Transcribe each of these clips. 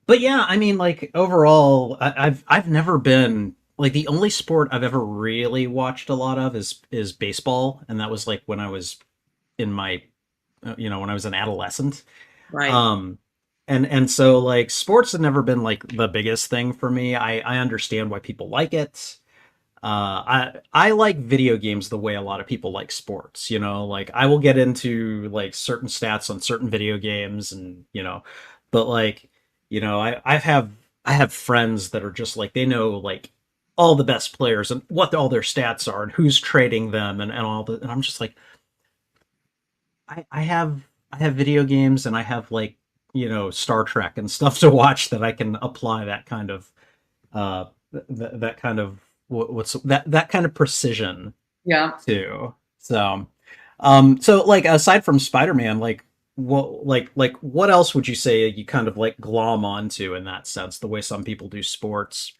But yeah, I mean, like overall, I've never been like the only sport I've ever really watched a lot of is baseball, and that was like when I was in my when I was an adolescent. Right. Um, and so like sports have never been like the biggest thing for me. I understand why people like it. I like video games the way a lot of people like sports. Like I will get into like certain stats on certain video games, and but like I have friends that are just like they know like all the best players and what all their stats are and who's trading them and all the and I'm just like I have video games and I have like Star Trek and stuff to watch that I can apply that kind of that kind of what's that kind of precision Yeah. to. So like aside from Spider-Man, like what else would you say you kind of like glom onto in that sense, the way some people do sports?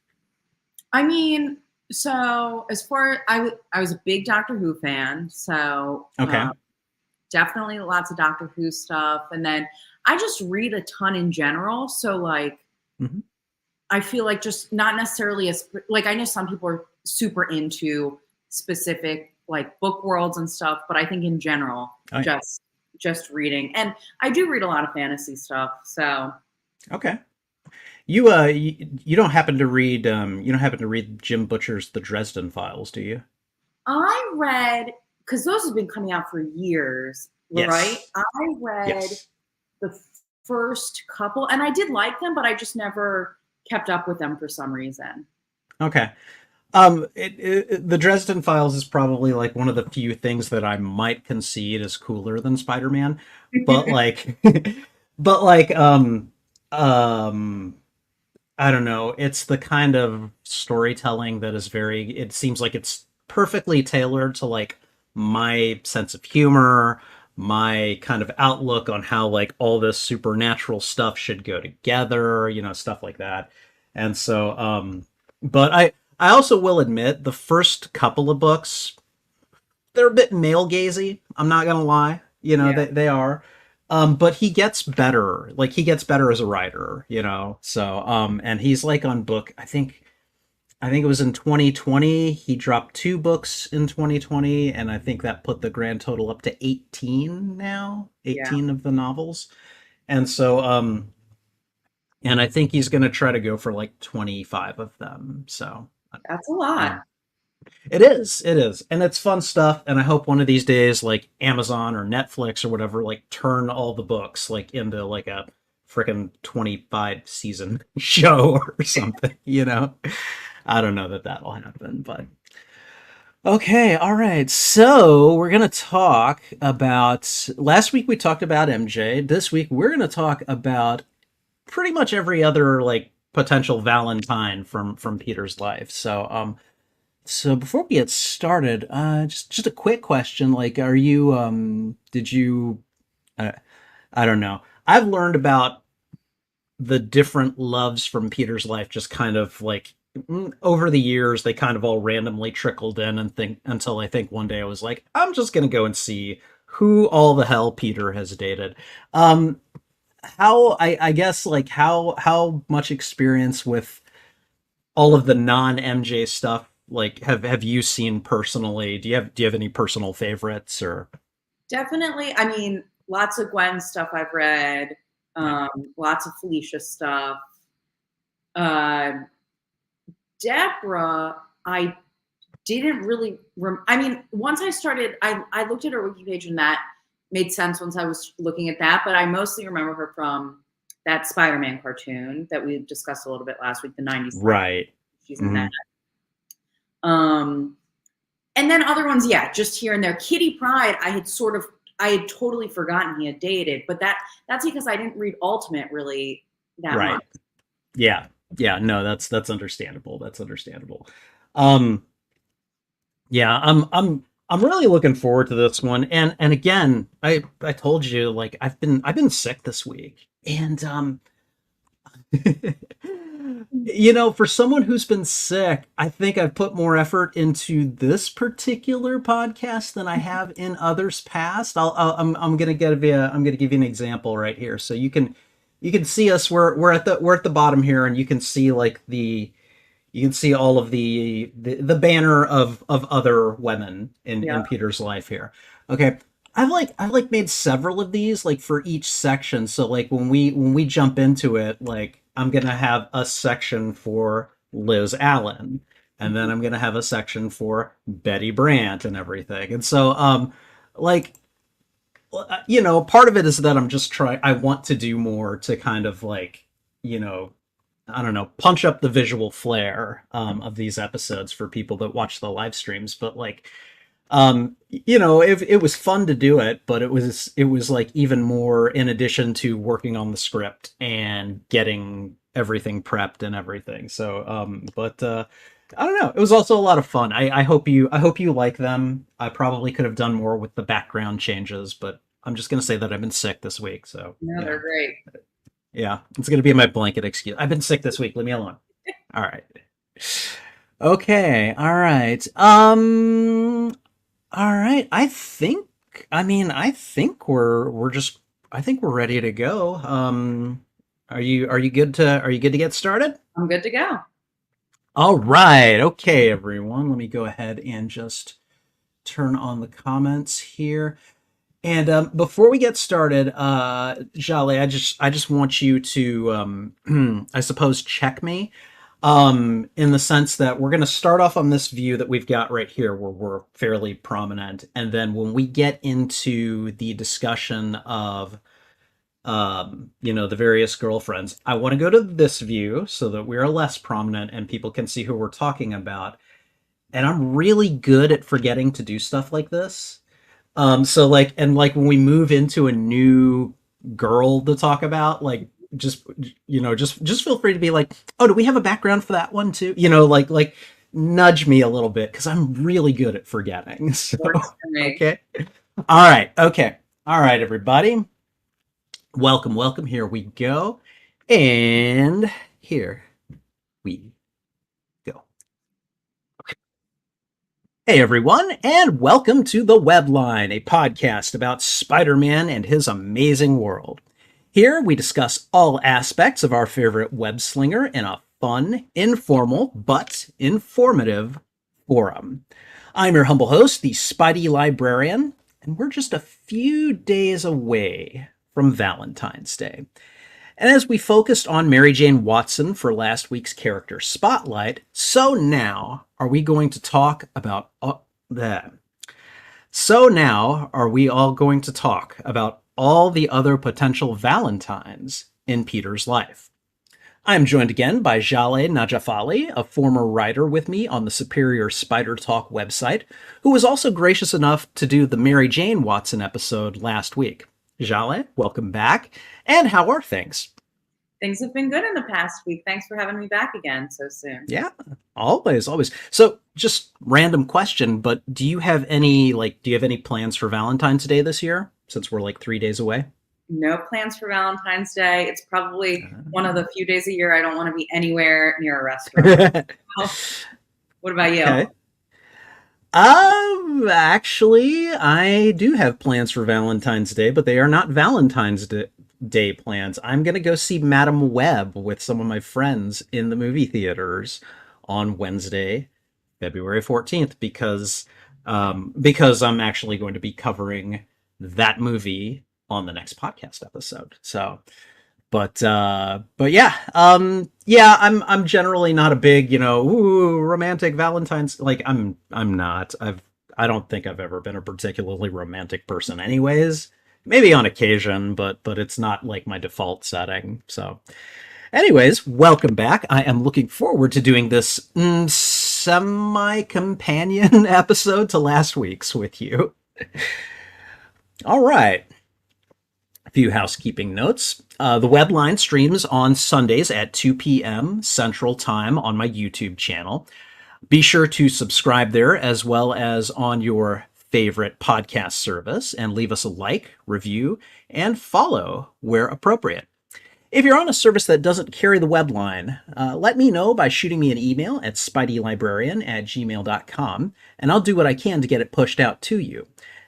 I mean, so as far I was a big Doctor Who fan, so Okay. definitely lots of Doctor Who stuff, and then I just read a ton in general. So like, Hmm. I feel like just not necessarily as like I know some people are super into specific like book worlds and stuff, but I think in general, Oh yeah. just reading, and I do read a lot of fantasy stuff. So Okay. You don't happen to read Jim Butcher's The Dresden Files, do you? I read because those have been coming out for years, right? Yes. I read Yes. the first couple, and I did like them, but I just never kept up with them for some reason. Okay. The Dresden Files is probably like one of the few things that I might concede is cooler than Spider-Man, but like, but like, um, I don't know. It's the kind of storytelling that is very. It seems like it's perfectly tailored to like my sense of humor, my kind of outlook on how like all this supernatural stuff should go together, stuff like that. And so, but I also will admit the first couple of books they're a bit male gazy. I'm not gonna lie. Yeah. They are. But he gets better. Like he gets better as a writer. So and he's like on book. I think it was in 2020. He dropped two books in 2020, and I think that put the grand total up to 18 now. Yeah. 18 of the novels, and so and I think he's gonna try to go for like 25 of them. So That's a lot. um, it is, and it's fun stuff. And I hope one of these days, like Amazon or Netflix or whatever, like turn all the books like into like a freaking 25 season show or something. I don't know that that'll happen, but okay, all right. So we're gonna talk about. Last week we talked about MJ. This week we're gonna talk about pretty much every other like potential Valentine from Peter's life. So before we get started, just a quick question. Like, are you did you uh, I don't know. I've learned about the different loves from Peter's life just kind of like over the years they kind of all randomly trickled in and think until I think one day I was like, I'm just gonna go and see who all the hell Peter has dated. Um how I guess like how much experience with all of the non MJ stuff like have you seen personally? Do you have any personal favorites or Definitely. I mean, lots of Gwen stuff I've read, yeah. lots of Felicia stuff. Uh, Deborah, I didn't really. I mean, once I started, I looked at her wiki page and that made sense once I was looking at that. But I mostly remember her from that Spider-Man cartoon that we discussed a little bit last week, the '90s Spider. Right. She's in that. Hmm. Um, and then other ones, yeah, just here and there. Kitty Pryde, I had totally forgotten he had dated, but that's because I didn't read Ultimate really that much. Right. Yeah. Yeah, no, that's understandable. That's understandable. Um yeah, I'm really looking forward to this one. And again, I told you like I've been sick this week. And for someone who's been sick, I think I've put more effort into this particular podcast than I have in others past. I'm gonna give you an example right here, so you can you can see us. We're at the bottom here, and you can see like you can see all of the banner of other women Yeah. in Peter's life here. Okay. I've made several of these like for each section. So like when we jump into it, like I'm gonna have a section for Liz Allan, and then I'm gonna have a section for Betty Brant and everything. And so like part of it is that I want to do more to kind of like, you know, I don't know, punch up the visual flair of these episodes for people that watch the live streams. But like, it was fun to do it, but it was like even more in addition to working on the script and getting everything prepped and everything. So, but I don't know. It was also a lot of fun. I hope you like them. I probably could have done more with the background changes, but I'm just gonna say that I've been sick this week. So No, yeah. they're great. Yeah, it's gonna be my blanket excuse. I've been sick this week. Leave me alone. All right. Okay. All right. All right. I think we're ready to go. Are you good to get started? I'm good to go. All right. Okay, everyone. Let me go ahead and just turn on the comments here. And before we get started, Jaleh, I just want you to, I suppose, check me, in the sense that we're going to start off on this view that we've got right here, where we're fairly prominent, and then when we get into the discussion of, the various girlfriends, I want to go to this view so that we are less prominent and people can see who we're talking about. And I'm really good at forgetting to do stuff like this. So like, and like when we move into a new girl to talk about, like just feel free to be like, oh, do we have a background for that one too? Like nudge me a little bit because I'm really good at forgetting. So Works for me. okay. All right. Okay. All right, everybody. Welcome. Here we go. And here we go. Hey everyone, and welcome to The Webline, a podcast about Spider-Man and his amazing world. Here we discuss all aspects of our favorite web-slinger in a fun, informal, but informative forum. I'm your humble host, the Spidey Librarian, and we're just a few days away from Valentine's Day. And as we focused on Mary Jane Watson for last week's character spotlight, so now are we going to talk about that. So now are we all going to talk about all the other potential Valentines in Peter's life. I am joined again by Jaleh Najafali, a former writer with me on the Superior Spider Talk website, who was also gracious enough to do the Mary Jane Watson episode last week. Jaleh, welcome back. And how are things? Things have been good in the past week. Thanks for having me back again so soon. Yeah, always. So just random question, but do you have any plans for Valentine's Day this year, since we're like 3 days away? No plans for Valentine's Day. It's probably one of the few days a year I don't want to be anywhere near a restaurant. What about you? Okay. Actually, I do have plans for Valentine's Day, but they are not Valentine's Day plans. I'm going to go see Madam Web with some of my friends in the movie theaters on Wednesday, February 14th, because I'm actually going to be covering that movie on the next podcast episode. So, but yeah, I'm generally not a big, romantic Valentine's, like I'm not. I don't think I've ever been a particularly romantic person anyways. Maybe on occasion, but it's not like my default setting. So anyways, welcome back. I am looking forward to doing this semi-companion episode to last week's with you. All right. A few housekeeping notes. The Webline streams on Sundays at 2 p.m. Central Time on my YouTube channel. Be sure to subscribe there as well as on your favorite podcast service and leave us a like, review, and follow where appropriate. If you're on a service that doesn't carry the Webline, let me know by shooting me an email at spideylibrarian@gmail.com, and I'll do what I can to get it pushed out to you.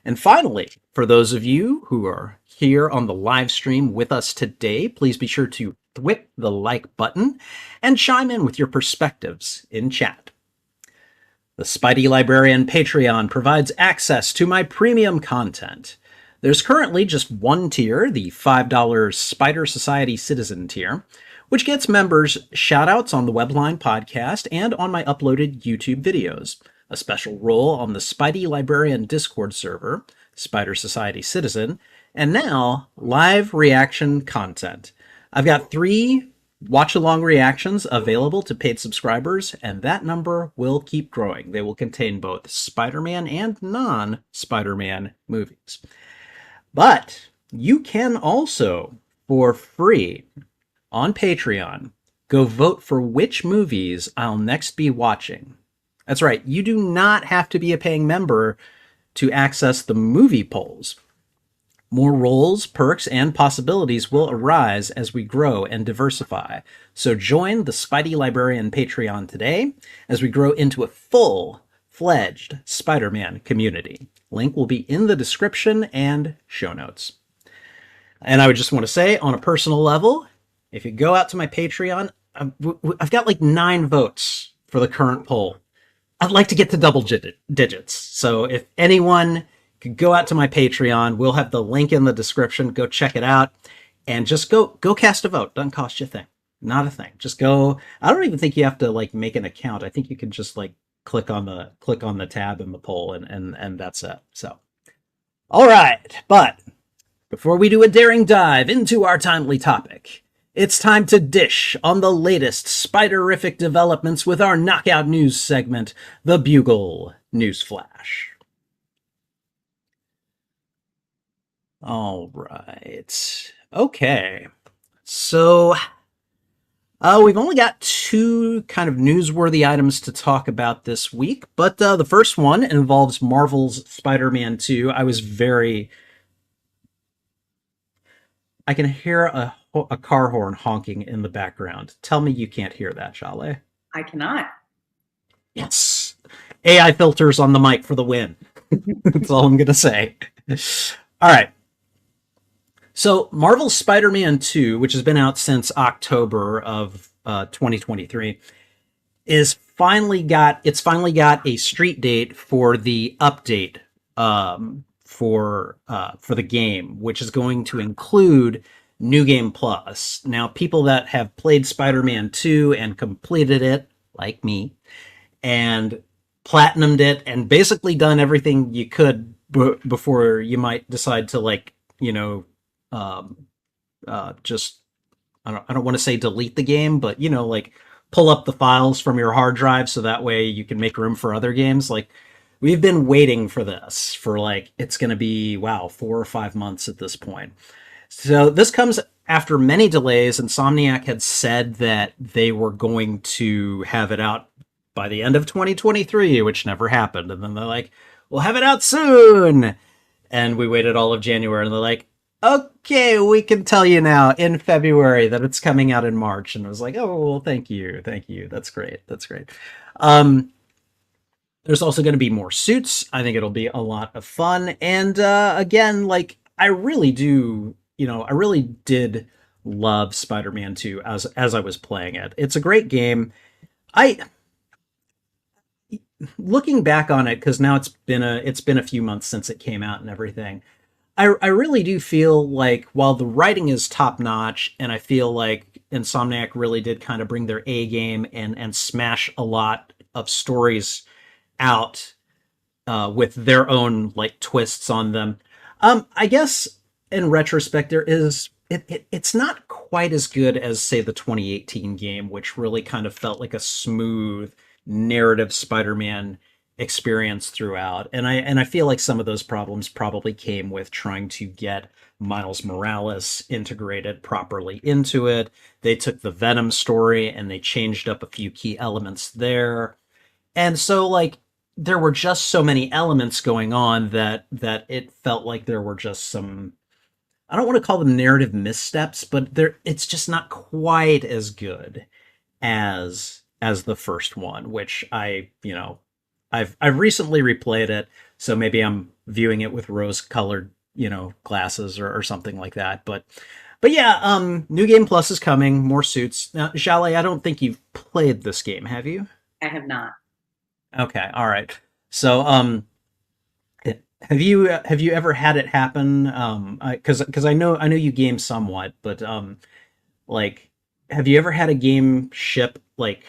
And finally, for those of you who are here on the live stream with us today, please be sure to whip the like button and chime in with your perspectives in chat. The Spidey Librarian Patreon provides access to my premium content. There's currently just one tier, the $5 Spider Society Citizen tier, which gets members shoutouts on the Webline podcast and on my uploaded YouTube videos, a special role on the Spidey Librarian Discord server, Spider Society Citizen, and now live reaction content. I've got 3 watch-along reactions available to paid subscribers, and that number will keep growing. They will contain both Spider-Man and non-Spider-Man movies. But you can also, for free, on Patreon, go vote for which movies I'll next be watching. That's right, you do not have to be a paying member to access the movie polls. More roles, perks, and possibilities will arise as we grow and diversify. So join the Spidey Librarian Patreon today as we grow into a full-fledged Spider-Man community. Link will be in the description and show notes. And I would just want to say, on a personal level, if you go out to my Patreon, I've got like 9 votes for the current poll. I'd like to get to double digits. So if anyone could go out to my Patreon, we'll have the link in the description. Go check it out and just go cast a vote. Doesn't cost you a thing. Not a thing. Just go. I don't even think you have to like make an account. I think you can just like click on the tab in the poll and that's it. So, all right. But before we do a daring dive into our timely topic, it's time to dish on the latest Spiderific developments with our knockout news segment, the Bugle News Flash. All right. Okay. So we've only got 2 kind of newsworthy items to talk about this week, but the first one involves Marvel's Spider-Man 2. I can hear a car horn honking in the background. Tell me you can't hear that, Jaleh. I cannot. Yes. AI filters on the mic for the win. That's all I'm going to say. All right. So Marvel's Spider-Man 2, which has been out since October of 2023, it's finally got a street date for the update for the game, which is going to include New Game Plus. Now, people that have played Spider-Man 2 and completed it, like me, and platinumed it, and basically done everything you could before you might decide to, like, you know, just I don't want to say delete the game, but you know, like pull up the files from your hard drive so that way you can make room for other games. Like we've been waiting for this for like it's going to be 4 or 5 months at this point. So this comes after many delays. Insomniac had said that they were going to have it out by the end of 2023, which never happened. And then they're like, we'll have it out soon. And we waited all of January and they're like, okay, we can tell you now in February that it's coming out in March. And I was like, oh, well, thank you. That's great. There's also going to be more suits. I think it'll be a lot of fun. And again, like I really did love Spider-Man 2 as I was playing it. It's a great game. Looking back on it, because now it's been a few months since it came out and everything. I really do feel like while the writing is top notch, and I feel like Insomniac really did kind of bring their A game and smash a lot of stories out with their own like twists on them. I guess in retrospect, it's not quite as good as say the 2018 game, which really kind of felt like a smooth narrative Spider-Man experience throughout. And I feel like some of those problems probably came with trying to get Miles Morales integrated properly into it. They took the Venom story and they changed up a few key elements there. And so like there were just so many elements going on that it felt like there were just some, I don't want to call them narrative missteps, but it's just not quite as good as the first one, which I I've recently replayed it, so maybe I'm viewing it with rose-colored, glasses or something like that. But yeah, New Game Plus is coming, more suits. Now, Jaleh, I don't think you've played this game, have you? I have not. Okay, all right. So, have you ever had it happen? Because I know you game somewhat, but like, have you ever had a game ship like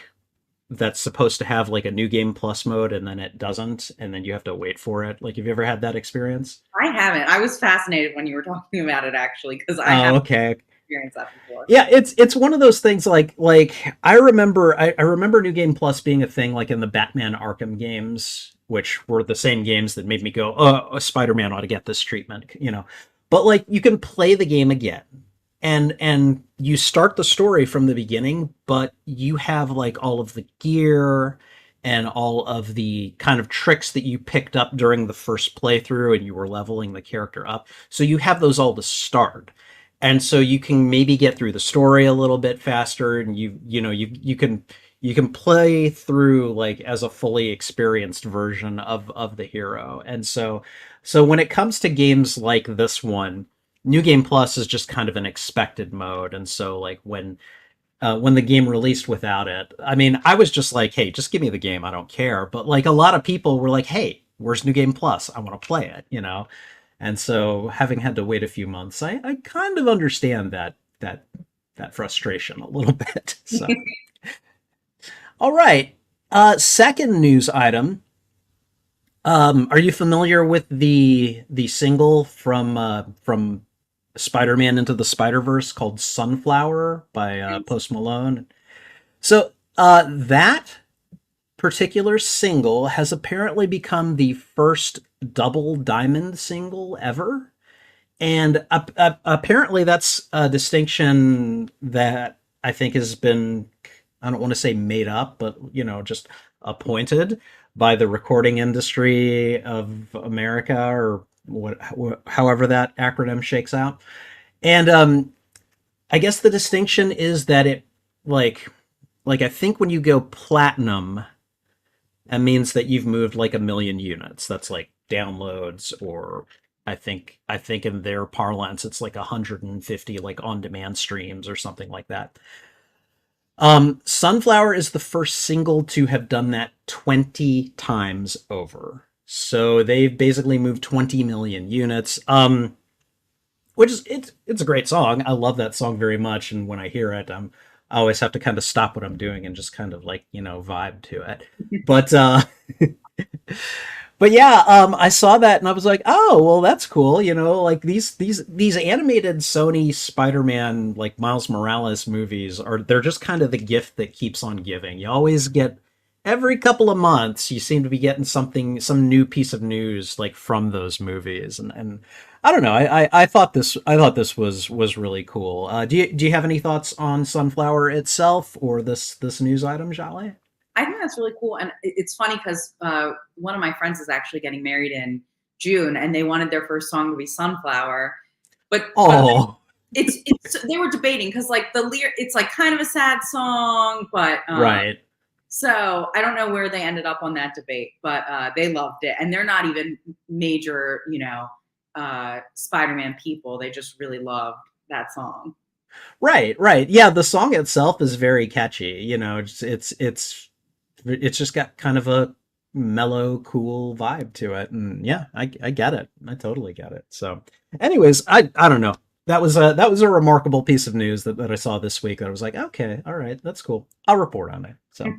that's supposed to have like a New Game Plus mode and then it doesn't, and then you have to wait for it? Like, have you ever had that experience? I haven't. I was fascinated when you were talking about it actually because I Oh, haven't okay. experienced that before. Yeah, it's one of those things like I remember New Game Plus being a thing like in the Batman Arkham games, which were the same games that made me go, "Oh, Spider-Man ought to get this treatment." But like you can play the game again, and you start the story from the beginning, but you have like all of the gear and all of the kind of tricks that you picked up during the first playthrough, and you were leveling the character up. So you have those all to start, and so you can maybe get through the story a little bit faster, and you can play through like as a fully experienced version of the hero. And so when it comes to games like this one, New Game Plus is just kind of an expected mode. And so like when the game released without it, I mean, I was just like, hey, just give me the game, I don't care. But like a lot of people were like, hey, where's New Game Plus, I want to play it. And so, having had to wait a few months, I kind of understand that frustration a little bit. So, all right. Second news item. Are you familiar with the single from Spider-Man Into the Spider-Verse called "Sunflower" by Post Malone? So, that particular single has apparently become the first double diamond single ever. And apparently, that's a distinction that I think has been, I don't want to say made up, but, just appointed by the recording industry of America, or however that acronym shakes out. And I guess the distinction is that it, like I think when you go platinum, that means that you've moved like a million units. That's like downloads, or I think in their parlance, it's like 150 like on-demand streams or something like that. Sunflower is the first single to have done that 20 times over. So they've basically moved 20 million units. Which is it's a great song. I love that song very much, and when I hear it, I always have to kind of stop what I'm doing and just kind of like vibe to it. But but yeah, I saw that and I was like, oh well, that's cool. Like these animated Sony Spider-Man like Miles Morales movies they're just kind of the gift that keeps on giving. You always get every couple of months you seem to be getting some new piece of news like from those movies, and I don't know. I thought this was really cool. Do you have any thoughts on Sunflower itself or this news item, Jolly? I think that's really cool, and it's funny because one of my friends is actually getting married in June, and they wanted their first song to be "Sunflower," but Oh, it's they were debating because like it's like kind of a sad song, but right. so I don't know where they ended up on that debate, but they loved it, and they're not even major, Spider-Man people. They just really loved that song. Right, right. Yeah, the song itself is very catchy. It's just got kind of a mellow, cool vibe to it, and yeah, I get it. I totally get it. So, anyways, I don't know. That was a remarkable piece of news that I saw this week. That I was like, okay, all right, that's cool. I'll report on it. So,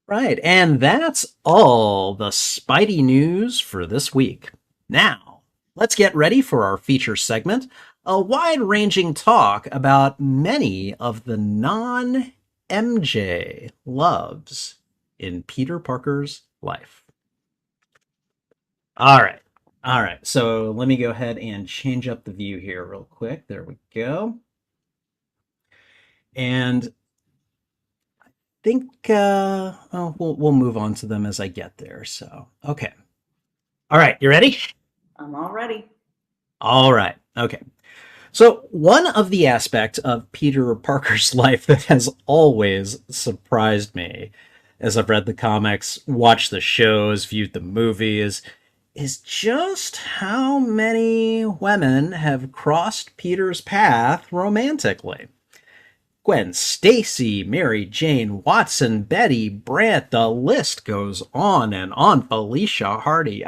right, and that's all the Spidey news for this week. Now, let's get ready for our feature segment, a wide-ranging talk about many of the non-MJ loves in Peter Parker's life. All right. All right. So let me go ahead and change up the view here real quick. There we go. And think oh, we'll move on to them as I get there. So, okay. All right, you ready? I'm all ready. All right. Okay. So, one of the aspects of Peter Parker's life that has always surprised me as I've read the comics, watched the shows, viewed the movies, is just how many women have crossed Peter's path romantically. Gwen Stacy, Mary Jane Watson, Betty, Brant, the list goes on and on. Felicia Hardy.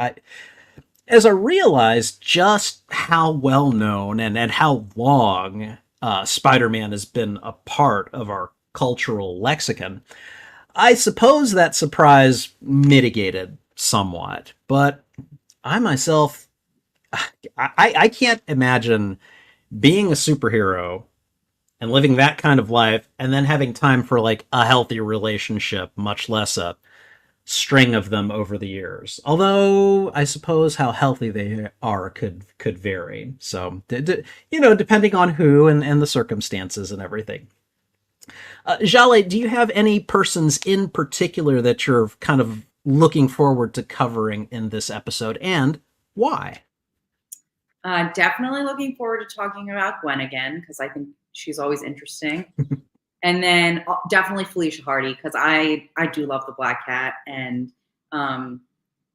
As I realized just how well known and how long Spider-Man has been a part of our cultural lexicon, I suppose that surprise mitigated somewhat. But I myself, I can't imagine being a superhero and living that kind of life and then having time for like a healthy relationship, much less a string of them over the years. Although I suppose how healthy they are could vary. So, depending on who and the circumstances and everything. Jaleh, do you have any persons in particular that you're kind of looking forward to covering in this episode, and why? Definitely looking forward to talking about Gwen again, because I think she's always interesting. And then definitely Felicia Hardy, because I do love the Black Cat, and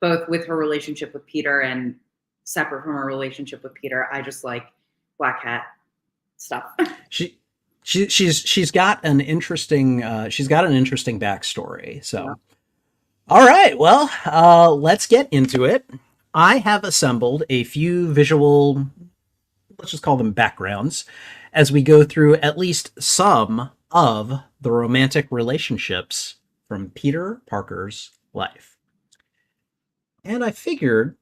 both with her relationship with Peter and separate from her relationship with Peter, I just like Black Cat stuff. She's got an interesting backstory. So, yeah. All right, well, let's get into it. I have assembled a few visual, let's just call them backgrounds, as we go through at least some of the romantic relationships from Peter Parker's life. And I figured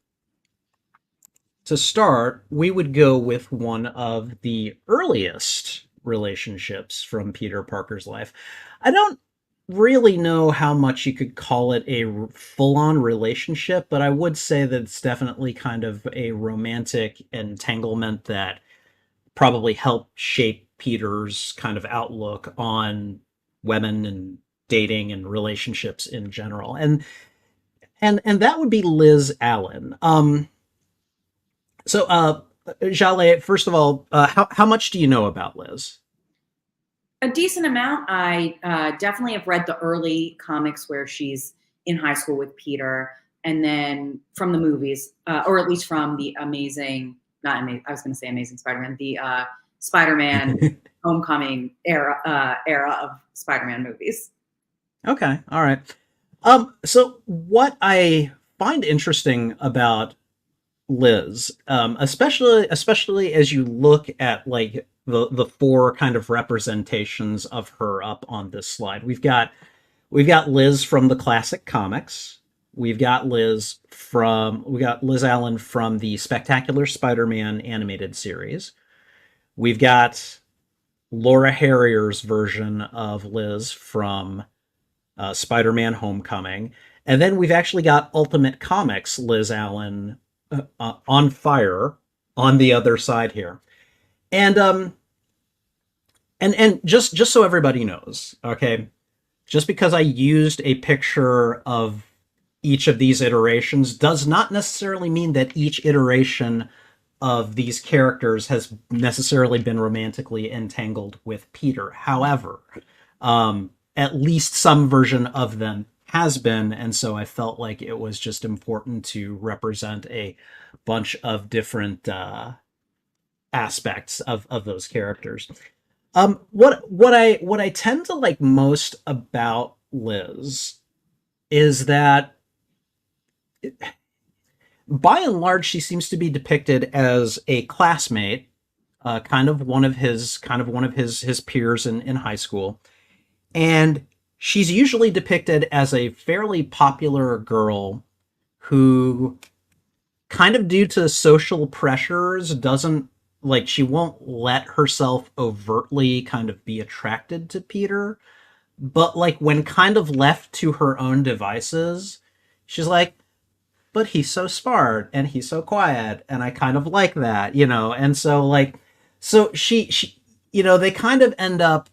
to start, we would go with one of the earliest relationships from Peter Parker's life. I don't really know how much you could call it a full-on relationship, but I would say that it's definitely kind of a romantic entanglement that probably helped shape Peter's kind of outlook on women and dating and relationships in general. And that would be Liz Allan. Jaleh, first of all, how much do you know about Liz? A decent amount. I definitely have read the early comics where she's in high school with Peter, and then from the movies, or at least from the Amazing Spider-Man, the Spider-Man Homecoming era of Spider-Man movies. Okay, all right. So what I find interesting about Liz, especially as you look at like the four kind of representations of her up on this slide, we've got Liz from the classic comics. We've got Liz Allan from the Spectacular Spider-Man animated series. We've got Laura Harrier's version of Liz from Spider-Man Homecoming. And then we've actually got Ultimate Comics Liz Allan on fire on the other side here. And just so everybody knows, okay, just because I used a picture of each of these iterations does not necessarily mean that each iteration of these characters has necessarily been romantically entangled with Peter. However, at least some version of them has been, and so I felt like it was just important to represent a bunch of different aspects of those characters. What I tend to like most about Liz is that by and large, she seems to be depicted as a classmate, kind of one of his peers in high school, and she's usually depicted as a fairly popular girl who, kind of due to social pressures, she won't let herself overtly kind of be attracted to Peter, but like when kind of left to her own devices, she's like, but he's so smart and he's so quiet and I kind of like that, and so she they kind of end up,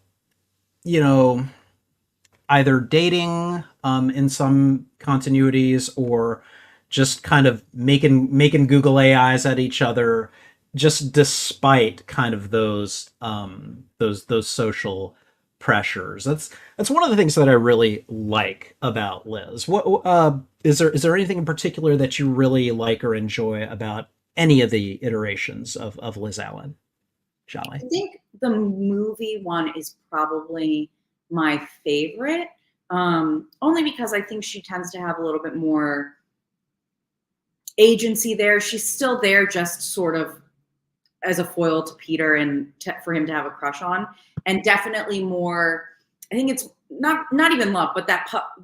either dating in some continuities or just kind of making Google AIs at each other, just despite kind of those social pressures. That's one of the things that I really like about Liz. What is there anything in particular that you really like or enjoy about any of the iterations of Liz Allan, Jaleh? I think the movie one is probably my favorite, only because I think she tends to have a little bit more agency there. She's still there just sort of as a foil to Peter and for him to have a crush on, and definitely more. I think it's not even love, but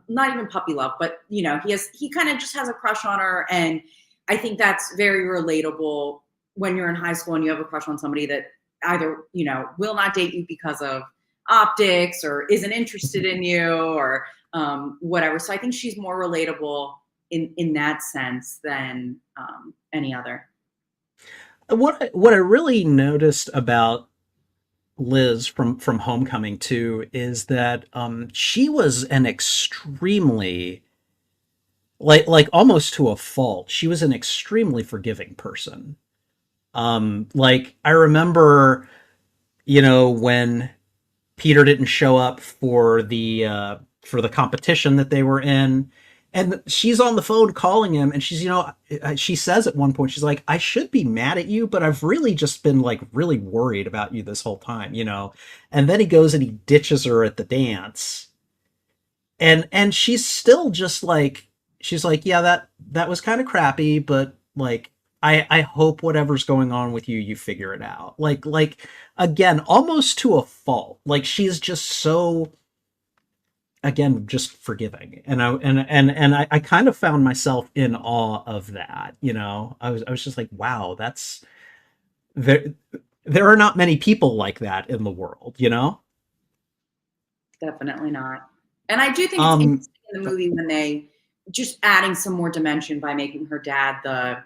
not even puppy love, but he kind of just has a crush on her, and I think that's very relatable when you're in high school and you have a crush on somebody that either will not date you because of optics or isn't interested in you or whatever. So I think she's more relatable in that sense than any other. What I really noticed about Liz from Homecoming too is that she was an extremely like almost to a fault. She was an extremely forgiving person. Like I remember, when Peter didn't show up for the competition that they were in, and she's on the phone calling him, and she says at one point, she's like, I should be mad at you, but I've really just been like really worried about you this whole time, and then he goes and he ditches her at the dance, and she's still just like, she's like, yeah, that was kind of crappy, but like, I hope whatever's going on with you figure it out. Like again, almost to a fault. Like she's just so, again, just forgiving. And I kind of found myself in awe of that. I was just like, wow, that's there. There are not many people like that in the world. Definitely not. And I do think it's interesting in the movie when they just adding some more dimension by making her dad the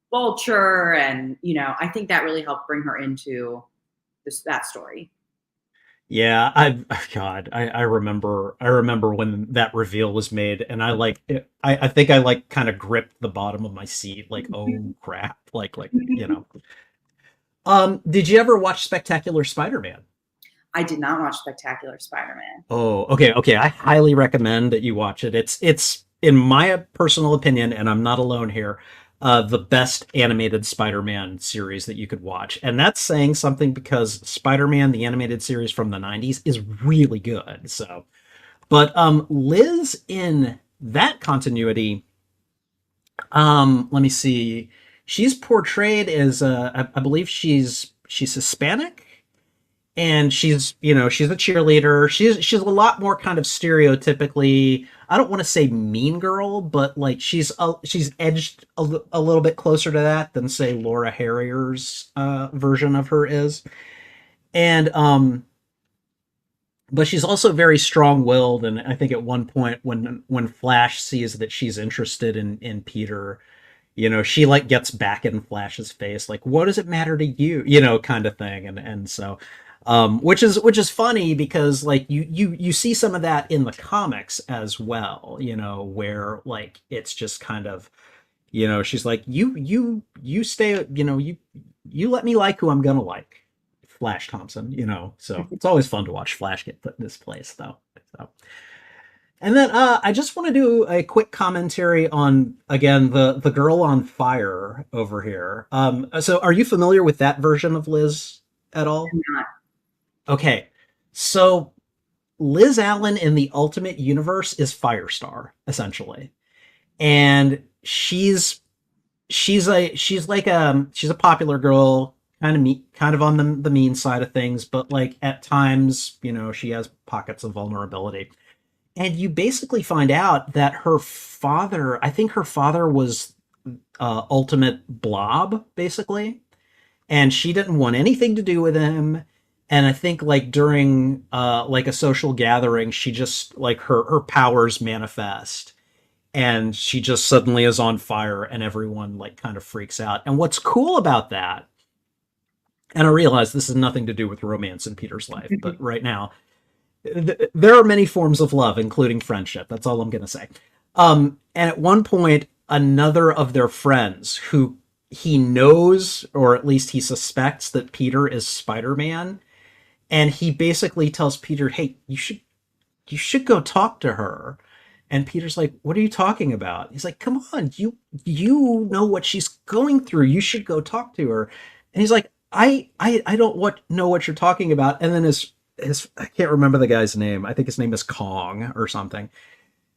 vulture, and I think that really helped bring her into that story. Yeah, I remember when that reveal was made, and I think I like kind of gripped the bottom of my seat, like, oh crap, did you ever watch Spectacular Spider-Man? I did not watch Spectacular Spider-Man. Oh, okay. I highly recommend that you watch it. It's in my personal opinion, and I'm not alone here, the best animated Spider-Man series that you could watch. And that's saying something because Spider-Man, the animated series from the 90s, is really good. So, but Liz in that continuity, let me see. She's portrayed as I believe she's Hispanic, and she's she's a cheerleader. She's a lot more kind of stereotypically, I don't want to say mean girl, but like she's edged a little bit closer to that than say Laura Harrier's version of her is. And but she's also very strong-willed, and I think at one point when Flash sees that she's interested in Peter, she like gets back in Flash's face, like, what does it matter to you, kind of thing. And so which is funny because like you see some of that in the comics as well, where like it's just kind of, she's like, you stay, you let me like who I'm gonna like, Flash Thompson, so it's always fun to watch Flash get put in this place though. So, and then I just want to do a quick commentary on, again, the girl on fire over here. So are you familiar with that version of Liz at all? I'm not. Okay, so Liz Allan in the Ultimate Universe is Firestar, essentially, and she's like she's a popular girl, kind of on the mean side of things, but like at times, she has pockets of vulnerability, and you basically find out that I think her father was Ultimate Blob, basically, and she didn't want anything to do with him. And I think like during like a social gathering, she just like her powers manifest, and she just suddenly is on fire, and everyone like kind of freaks out. And what's cool about that, and I realize this has nothing to do with romance in Peter's life, but right now there are many forms of love, including friendship. That's all I'm going to say. And at one point, another of their friends, who he knows, or at least he suspects that Peter is Spider-Man, and he basically tells Peter, "Hey, you should go talk to her." And Peter's like, "What are you talking about?" He's like, "Come on, you know what she's going through. You should go talk to her." And he's like, I don't know what you're talking about." And then his I can't remember the guy's name. I think his name is Kong or something.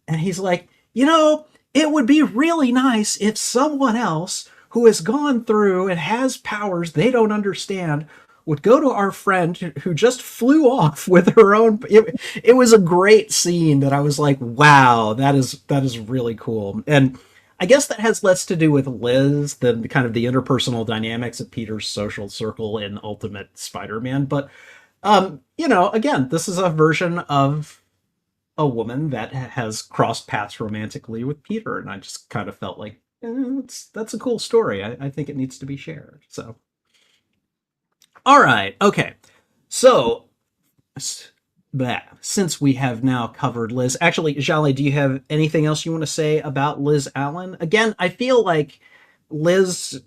And he's like, it would be really nice if someone else who has gone through and has powers they don't understand would go to our friend who just flew off with her own. It was a great scene that I was like, wow, that is really cool. And I guess that has less to do with Liz than kind of the interpersonal dynamics of Peter's social circle in Ultimate Spider-Man. But again, this is a version of a woman that has crossed paths romantically with Peter, and I just kind of felt like that's a cool story. I think it needs to be shared. So, all right, okay. So, that since we have now covered Liz, actually, Jaleh, do you have anything else you want to say about Liz Allan? Again, I feel like Liz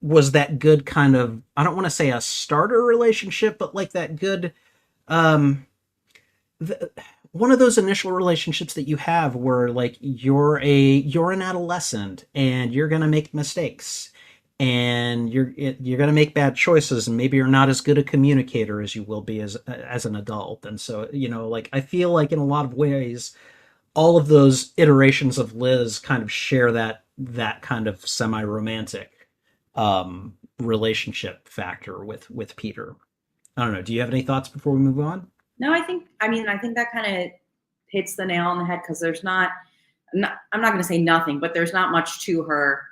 was that good kind of, I don't want to say a starter relationship, but like that good um the, one of those initial relationships that you have where like you're an adolescent and you're going to make mistakes and you're going to make bad choices, and maybe you're not as good a communicator as you will be as an adult. And so, like I feel like in a lot of ways all of those iterations of Liz kind of share that kind of semi-romantic relationship factor with Peter. I don't know. Do you have any thoughts before we move on? No, I think that kind of hits the nail on the head, because I'm not going to say nothing, but there's not much to her,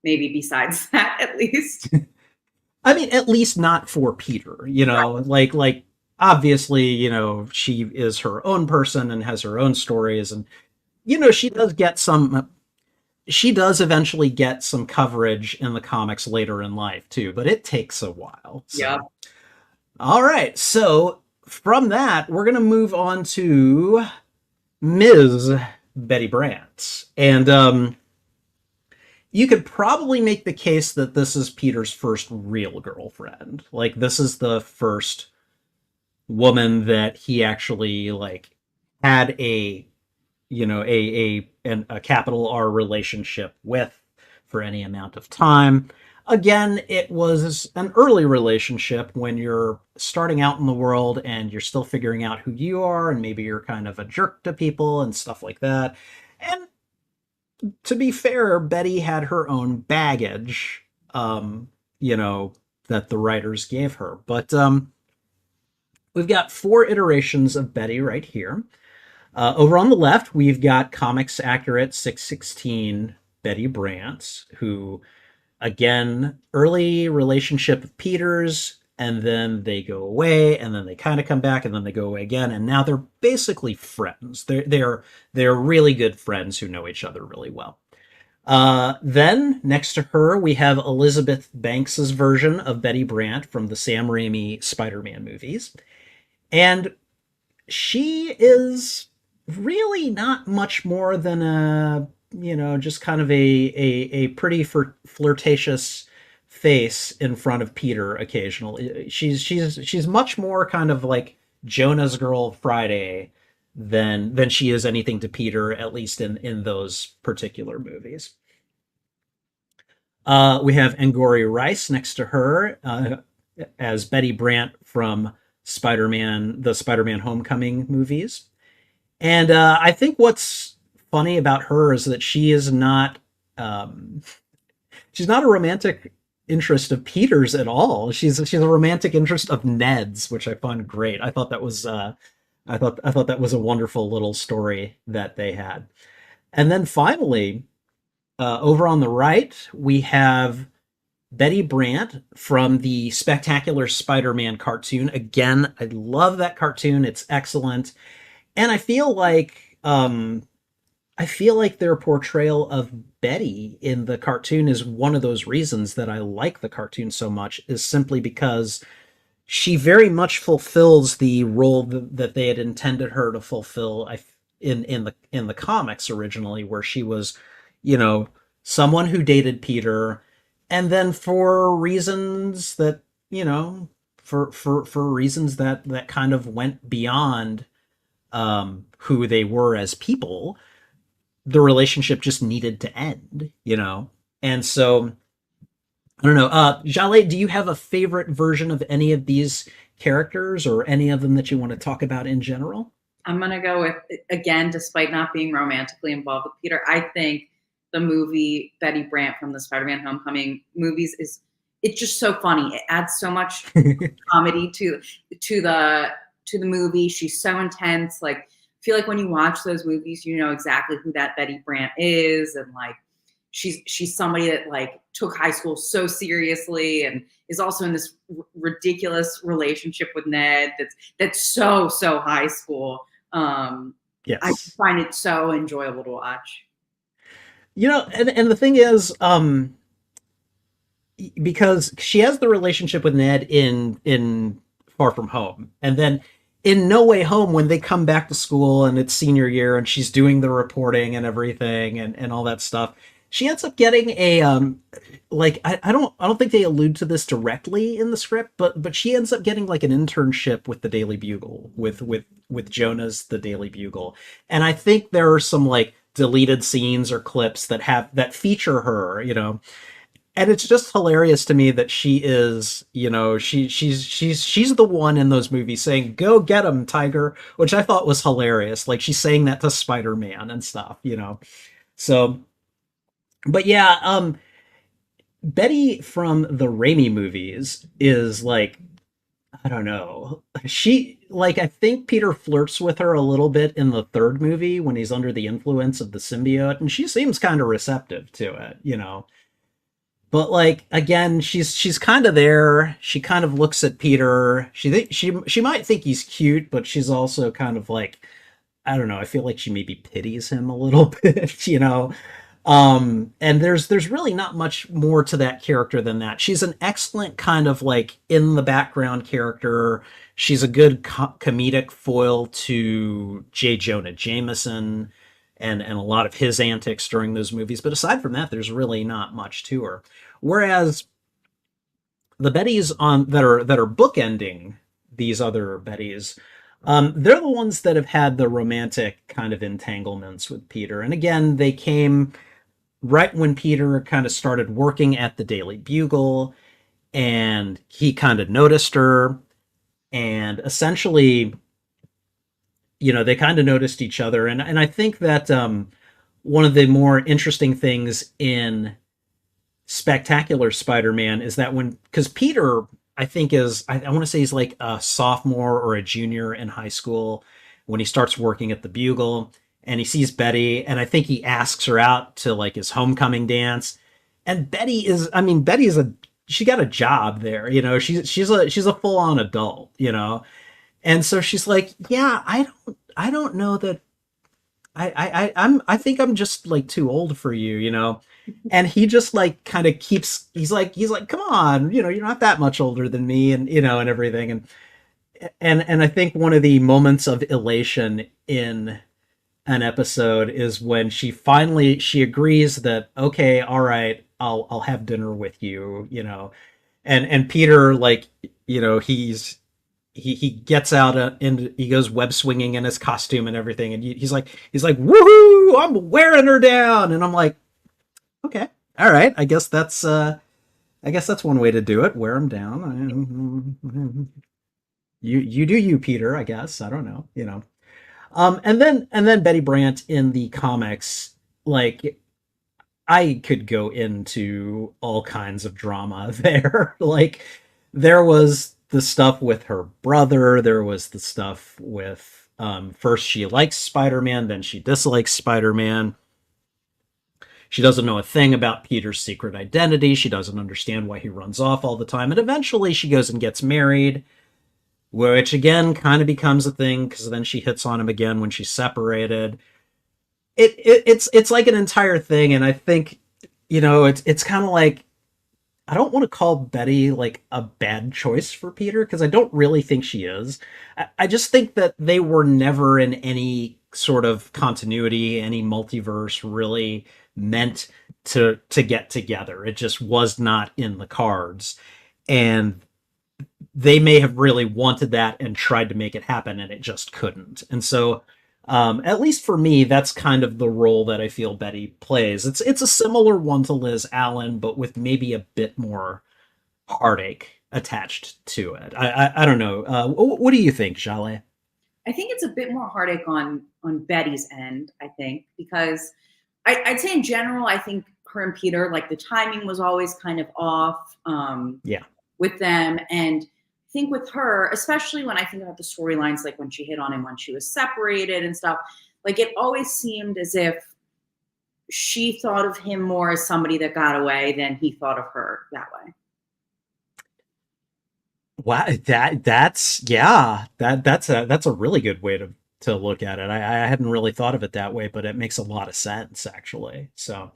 maybe besides that, at least. I mean, at least not for Peter, right. like obviously, she is her own person and has her own stories. And, she does eventually get some coverage in the comics later in life too, but it takes a while. So. Yeah. All right. So from that, we're going to move on to Ms. Betty Brant. And you could probably make the case that this is Peter's first real girlfriend. Like, this is the first woman that he actually, like, had a capital R relationship with for any amount of time. Again, it was an early relationship when you're starting out in the world and you're still figuring out who you are, and maybe you're kind of a jerk to people and stuff like that. And to be fair, Betty had her own baggage, that the writers gave her. But we've got 4 iterations of Betty right here. Over on the left, we've got comics accurate 616 Betty Brant, who, again, early relationship with Peters, and then they go away, and then they kind of come back, and then they go away again, and now they're basically friends. They're really good friends who know each other really well. Then next to her, we have Elizabeth Banks's version of Betty Brant from the Sam Raimi Spider-Man movies, and she is really not much more than just kind of a pretty flirtatious face in front of Peter occasionally. She's much more kind of like Jonah's Girl Friday than she is anything to Peter, at least in those particular movies. We have Angourie Rice next to her as Betty Brant from the Spider-Man Homecoming movies. And I think what's funny about her is that she is not she's not a romantic interest of Peter's at all. She's a romantic interest of Ned's, which I find great. I thought that was I thought that was a wonderful little story that they had. And then finally, over on the right, we have Betty Brant from the Spectacular Spider-Man cartoon. Again, I love that cartoon. It's excellent. And I feel like their portrayal of Betty in the cartoon is one of those reasons that I like the cartoon so much, is simply because she very much fulfills the role that they had intended her to fulfill in the comics originally, where she was, someone who dated Peter, and then for reasons that, for reasons that kind of went beyond who they were as people. The relationship just needed to end, you know? And so, I don't know. Jaleh, do you have a favorite version of any of these characters or any of them that you want to talk about in general? I'm gonna go with, again, despite not being romantically involved with Peter, I think the movie Betty Brant from the Spider-Man Homecoming movies is, it's just so funny. It adds so much comedy to the movie. She's so intense. Like, I feel like when you watch those movies, you know exactly who that Betty Brant is, and like she's somebody that like took high school so seriously and is also in this ridiculous relationship with Ned that's so high school. I Yes. find it so enjoyable to watch. You know, and the thing is, because she has the relationship with Ned in Far From Home, and then in No Way Home, when they come back to school and it's senior year and she's doing the reporting and everything and all that stuff, she ends up getting a like I don't think they allude to this directly in the script, but she ends up getting like an internship with the Daily Bugle with Jonah's The Daily Bugle, and I think there are some like deleted scenes or clips that feature her, you know, and it's just hilarious to me that she is, you know, she's the one in those movies saying "Go get him, Tiger," which I thought was hilarious. Like she's saying that to Spider-Man and stuff, you know. So, but yeah, Betty from the Raimi movies is like, I don't know. She like I think Peter flirts with her a little bit in the third movie when he's under the influence of the symbiote, and she seems kind of receptive to it, you know. But like again, she's kind of there. She kind of looks at Peter. She might think he's cute, but she's also kind of like, I don't know. I feel like she maybe pities him a little bit, you know. And there's really not much more to that character than that. She's an excellent kind of like in the background character. She's a good comedic foil to J. Jonah Jameson and a lot of his antics during those movies. But aside from that, there's really not much to her. Whereas the Bettys on that are bookending these other Bettys, they're the ones that have had the romantic kind of entanglements with Peter. And again, they came right when Peter kind of started working at the Daily Bugle, and he kind of noticed her, and essentially, you know, they kind of noticed each other. And I think that one of the more interesting things in Spectacular Spider-Man is that because Peter, I think I want to say he's like a sophomore or a junior in high school when he starts working at the Bugle, and he sees Betty, and I think he asks her out to like his homecoming dance. And she got a job there, you know, she's a full-on adult, you know. And so she's like, yeah, I don't know that I think I'm just like too old for you, you know. And he just like kind of he's like, come on, you know, you're not that much older than me, and you know, and everything. And I think one of the moments of elation in an episode is when she agrees that, okay, all right, I'll have dinner with you, you know. And Peter, like, you know, he gets out and he goes web swinging in his costume and everything, and he's like woohoo, I'm wearing her down. And I'm like, okay, all right, I guess that's one way to do it, wear him down. You do you, Peter, I guess. I don't know, you know. And then Betty Brant in the comics, like, I could go into all kinds of drama there. Like, there was the stuff with her brother, there was the stuff with first she likes Spider-Man, then she dislikes Spider-Man. She doesn't know a thing about Peter's secret identity. She doesn't understand why he runs off all the time. And eventually she goes and gets married, which again kind of becomes a thing because then she hits on him again when she's separated. It's like an entire thing, and I think, you know, it's kind of like, I don't want to call Betty like a bad choice for Peter because I don't really think she is. I just think that they were never in any sort of continuity, any multiverse really meant to get together. It just was not in the cards. And they may have really wanted that and tried to make it happen, and it just couldn't. And so, at least for me, that's kind of the role that I feel Betty plays. It's a similar one to Liz Allan, but with maybe a bit more heartache attached to it. I don't know. What do you think, Jaleh? I think it's a bit more heartache on Betty's end, I think, because I'd say in general, I think her and Peter, like the timing was always kind of off Yeah. with them. And I think with her, especially when I think about the storylines, like when she hit on him, when she was separated and stuff, like it always seemed as if she thought of him more as somebody that got away than he thought of her that way. Wow, that's yeah, that's a really good way to look at it. I hadn't really thought of it that way, but it makes a lot of sense actually. So,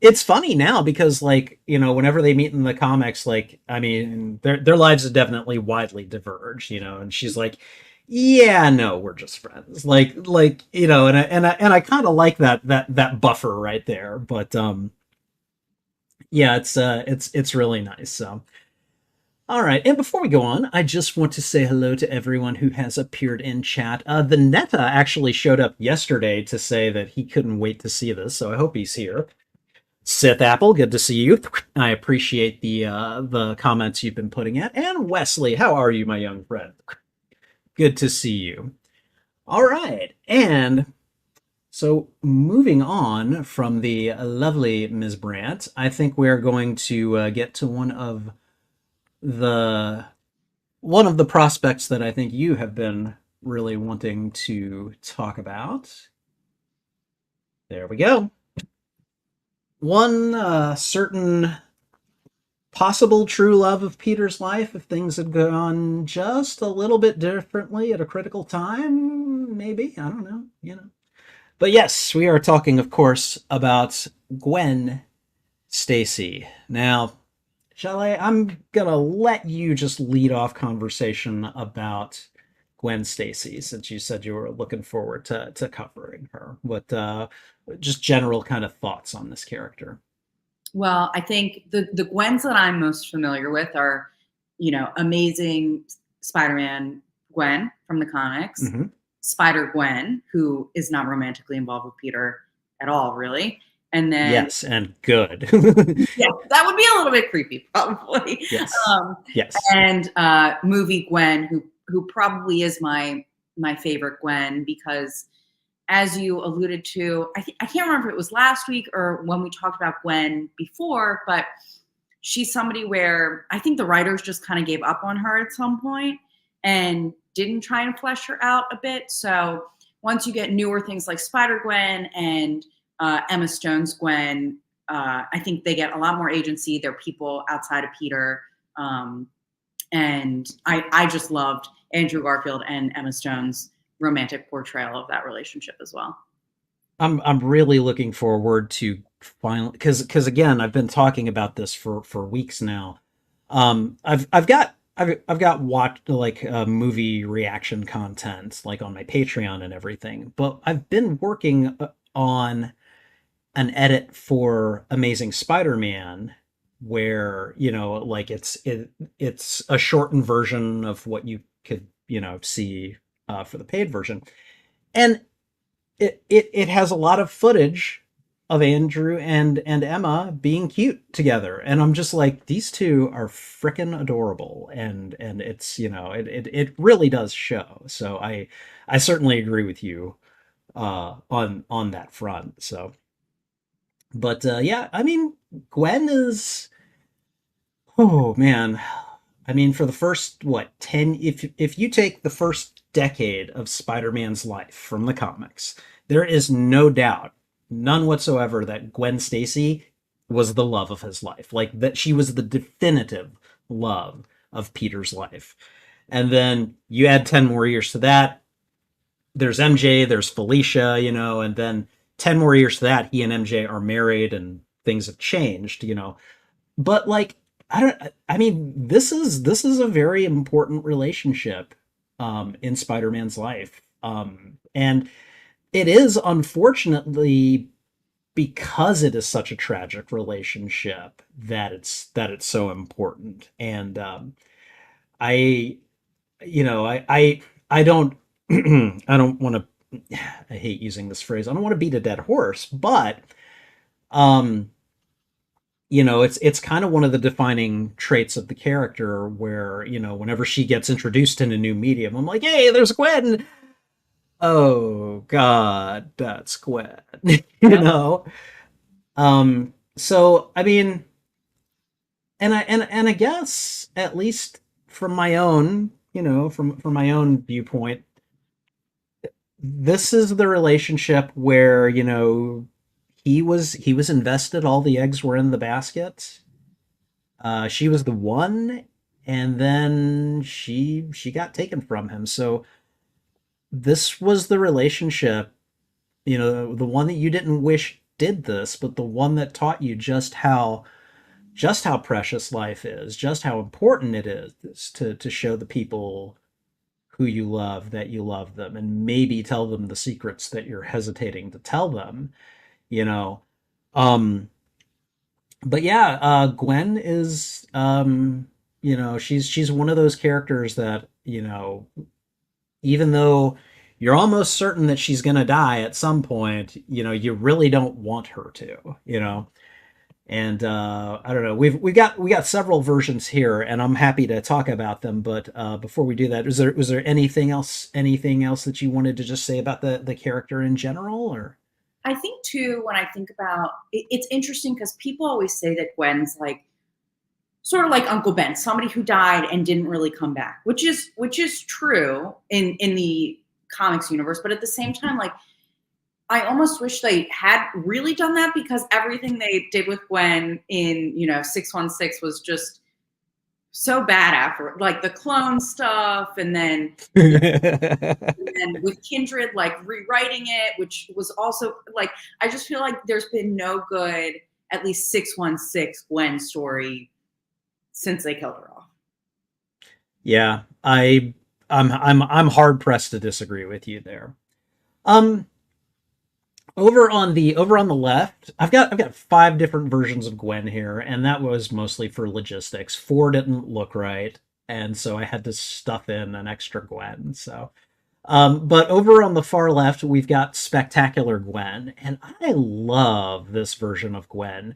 it's funny now because like, whenever they meet in the comics, like, I mean, their lives have definitely widely diverged, and she's like, yeah, no, we're just friends. Like, and I kind of like that buffer right there. But yeah, it's really nice. So, all right, and before we go on, I just want to say hello to everyone who has appeared in chat. The Netta actually showed up yesterday to say that he couldn't wait to see this, so I hope he's here. Sith Apple, good to see you. I appreciate the comments you've been putting in. And Wesley, how are you, my young friend? Good to see you. All right, and so moving on from the lovely Ms. Brant, I think we're going to get to the one of the prospects that I think you have been really wanting to talk about. There we go. One certain possible true love of Peter's life, if things had gone just a little bit differently at a critical time, maybe. I don't know. But yes, we are talking, of course, about Gwen Stacy. Now, Jaleh, I'm gonna let you just lead off conversation about Gwen Stacy, since you said you were looking forward to covering her. What just general kind of thoughts on this character? Well, I think the Gwens that I'm most familiar with are, Amazing Spider-Man Gwen from the comics, Mm-hmm. Spider Gwen, who is not romantically involved with Peter at all, really. And then Yes, and good. yeah, that would be a little bit creepy, probably. Yes. Um, Yes. and movie Gwen, who probably is my favorite Gwen, because as you alluded to, I can't remember if it was last week or when we talked about Gwen before, but she's somebody where I think the writers just kind of gave up on her at some point and didn't try and flesh her out a bit. So once you get newer things like Spider Gwen and Emma Stone's Gwen, I think they get a lot more agency. They're people outside of Peter. And I just loved Andrew Garfield and Emma Stone's romantic portrayal of that relationship as well. I'm really looking forward to finally, because again, I've been talking about this for weeks now. I've got watched like movie reaction content like on my Patreon and everything, but I've been working on an edit for Amazing Spider-Man where like it's a shortened version of what you could see for the paid version, and it has a lot of footage of Andrew and Emma being cute together, and I'm just like, these two are freaking adorable, and it's it really does show. So I certainly agree with you on that front. So, but yeah, I mean, Gwen is, oh man, I mean, for the first what 10, if you take the first decade of Spider-Man's life from the comics, there is no doubt, none whatsoever, that Gwen Stacy was the love of his life. Like, that she was the definitive love of Peter's life. And then you add 10 more years to that, there's MJ, there's Felicia, and then 10 more years to that, he and MJ are married and things have changed, But like, I mean, this is a very important relationship in Spider-Man's life. And it is, unfortunately, because it is such a tragic relationship, that it's so important. And I I don't I don't want to I hate using this phrase. I don't want to beat a dead horse, but um it's kind of one of the defining traits of the character where, whenever she gets introduced in a new medium, I'm like, "Hey, there's Gwen." Oh god, that's Gwen. you Yep. know. So I mean, and I guess at least from my own, from my own viewpoint, this is the relationship where, he was invested, all the eggs were in the basket. She was the one, and then she got taken from him. So this was the relationship, the one that you didn't wish did this, but the one that taught you just how precious life is, just how important it is to show the people who you love that you love them, and maybe tell them the secrets that you're hesitating to tell them, you know. Um, but yeah, Gwen is, she's one of those characters that, even though you're almost certain that she's gonna die at some point, you really don't want her to, and I don't know. We got several versions here, and I'm happy to talk about them. But before we do that, was there anything else that you wanted to just say about the character in general, or? I think too, when I think about it's interesting because people always say that Gwen's like sort of like Uncle Ben, somebody who died and didn't really come back, which is true in the comics universe. But at the same time, like I almost wish they had really done that because everything they did with Gwen in 616 was just so bad after, like the clone stuff, and then and with Kindred, like rewriting it, which was also like, I just feel like there's been no good, at least 616 Gwen story since they killed her off. Yeah, I'm hard pressed to disagree with you there. Um, over on the left, I've got five different versions of Gwen here, and that was mostly for logistics. Four didn't look right, and so I had to stuff in an extra Gwen. So, but over on the far left, we've got Spectacular Gwen, and I love this version of Gwen.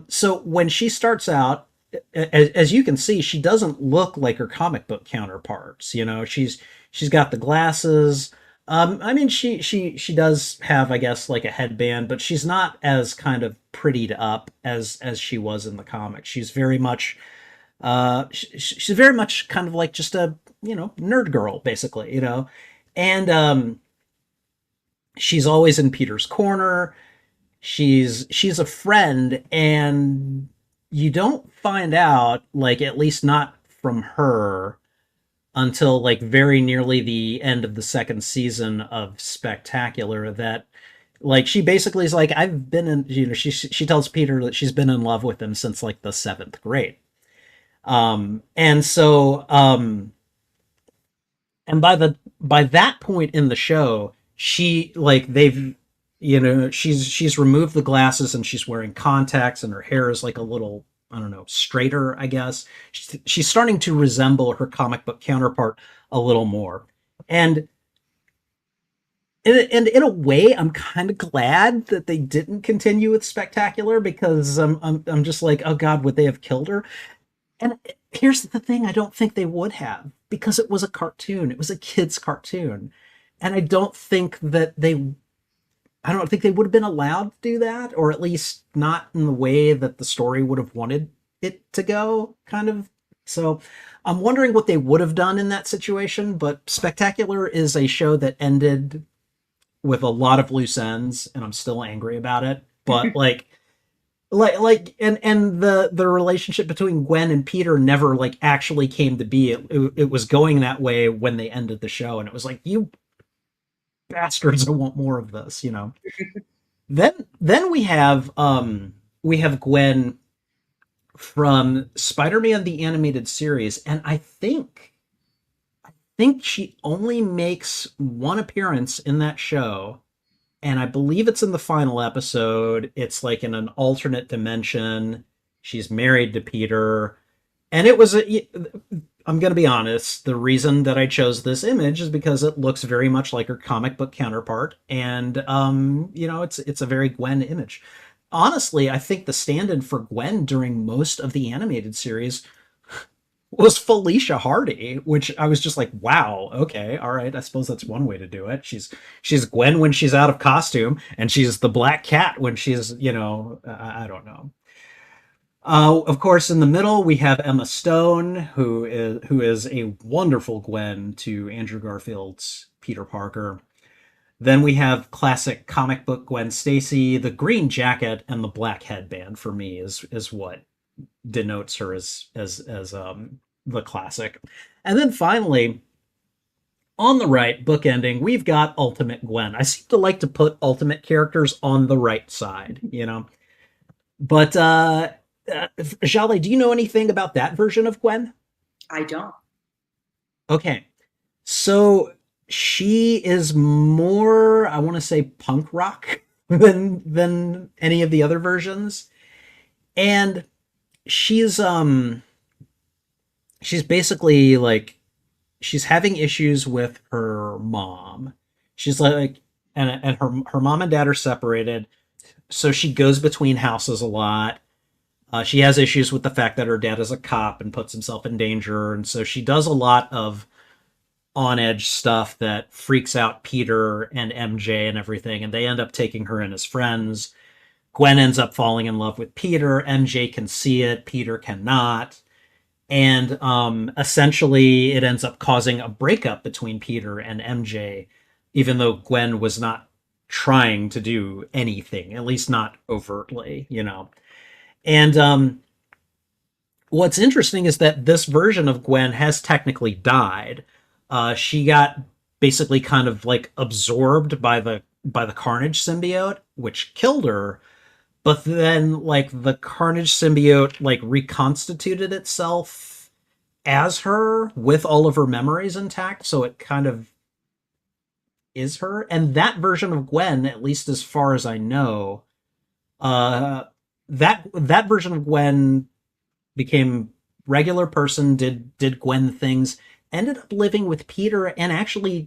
So when she starts out, as you can see, she doesn't look like her comic book counterparts. She's got the glasses. I mean, she does have, I guess, like a headband, but she's not as kind of prettied up as she was in the comics. She's very much kind of like just a nerd girl, basically, and she's always in Peter's corner. She's a friend, and you don't find out, like, at least not from her, until like very nearly the end of the second season of Spectacular, that like she basically is like, I've been in, she tells Peter that she's been in love with him since like the seventh grade. And so and by that point in the show, she like they've she's removed the glasses and she's wearing contacts, and her hair is like a little, I don't know, straighter, I guess. She's starting to resemble her comic book counterpart a little more. And in a way, I'm kind of glad that they didn't continue with Spectacular, because I'm just like, oh god, would they have killed her? And here's the thing, I don't think they would have, because it was a cartoon. It was a kid's cartoon. And I don't think they would have been allowed to do that, or at least not in the way that the story would have wanted it to go, kind of. So I'm wondering what they would have done in that situation, but Spectacular is a show that ended with a lot of loose ends, and I'm still angry about it. But and the relationship between Gwen and Peter never like actually came to be. It was going that way when they ended the show, and it was like, you bastards, I want more of this, Then we have Gwen from Spider-Man the Animated Series, and I think she only makes one appearance in that show, and I believe it's in the final episode. It's like in an alternate dimension. She's married to Peter, and I'm gonna be honest. The reason that I chose this image is because it looks very much like her comic book counterpart, and it's a very Gwen image. Honestly, I think the stand-in for Gwen during most of the animated series was Felicia Hardy, which I was just like, wow, okay, all right, I suppose that's one way to do it. She's Gwen when she's out of costume, and she's the Black Cat when she's, I don't know. Of course, in the middle we have Emma Stone, who is a wonderful Gwen to Andrew Garfield's Peter Parker. Then we have classic comic book Gwen Stacy. The green jacket and the black headband for me is what denotes her as the classic. And then finally, on the right, bookending, we've got Ultimate Gwen. I seem to like to put Ultimate characters on the right side, you know. But Jaleh, do you know anything about that version of Gwen? I don't. Okay, so she is more, I want to say, punk rock than any of the other versions, and she's she's basically like she's having issues with her mom. She's like, and her mom and dad are separated, so she goes between houses a lot. She has issues with the fact that her dad is a cop and puts himself in danger, and so she does a lot of on edge stuff that freaks out Peter and MJ and everything, and they end up taking her in as friends. Gwen ends up falling in love with Peter. MJ can see it, Peter cannot. And essentially, it ends up causing a breakup between Peter and MJ, even though Gwen was not trying to do anything, at least not overtly, you know. And what's interesting is that this version of Gwen has technically died. She got basically kind of like absorbed by the Carnage symbiote, which killed her. But then, like, the Carnage symbiote like reconstituted itself as her with all of her memories intact, so it kind of is her. And that version of Gwen, at least as far as I know, uh, that version of Gwen became regular person, did Gwen things, ended up living with Peter and actually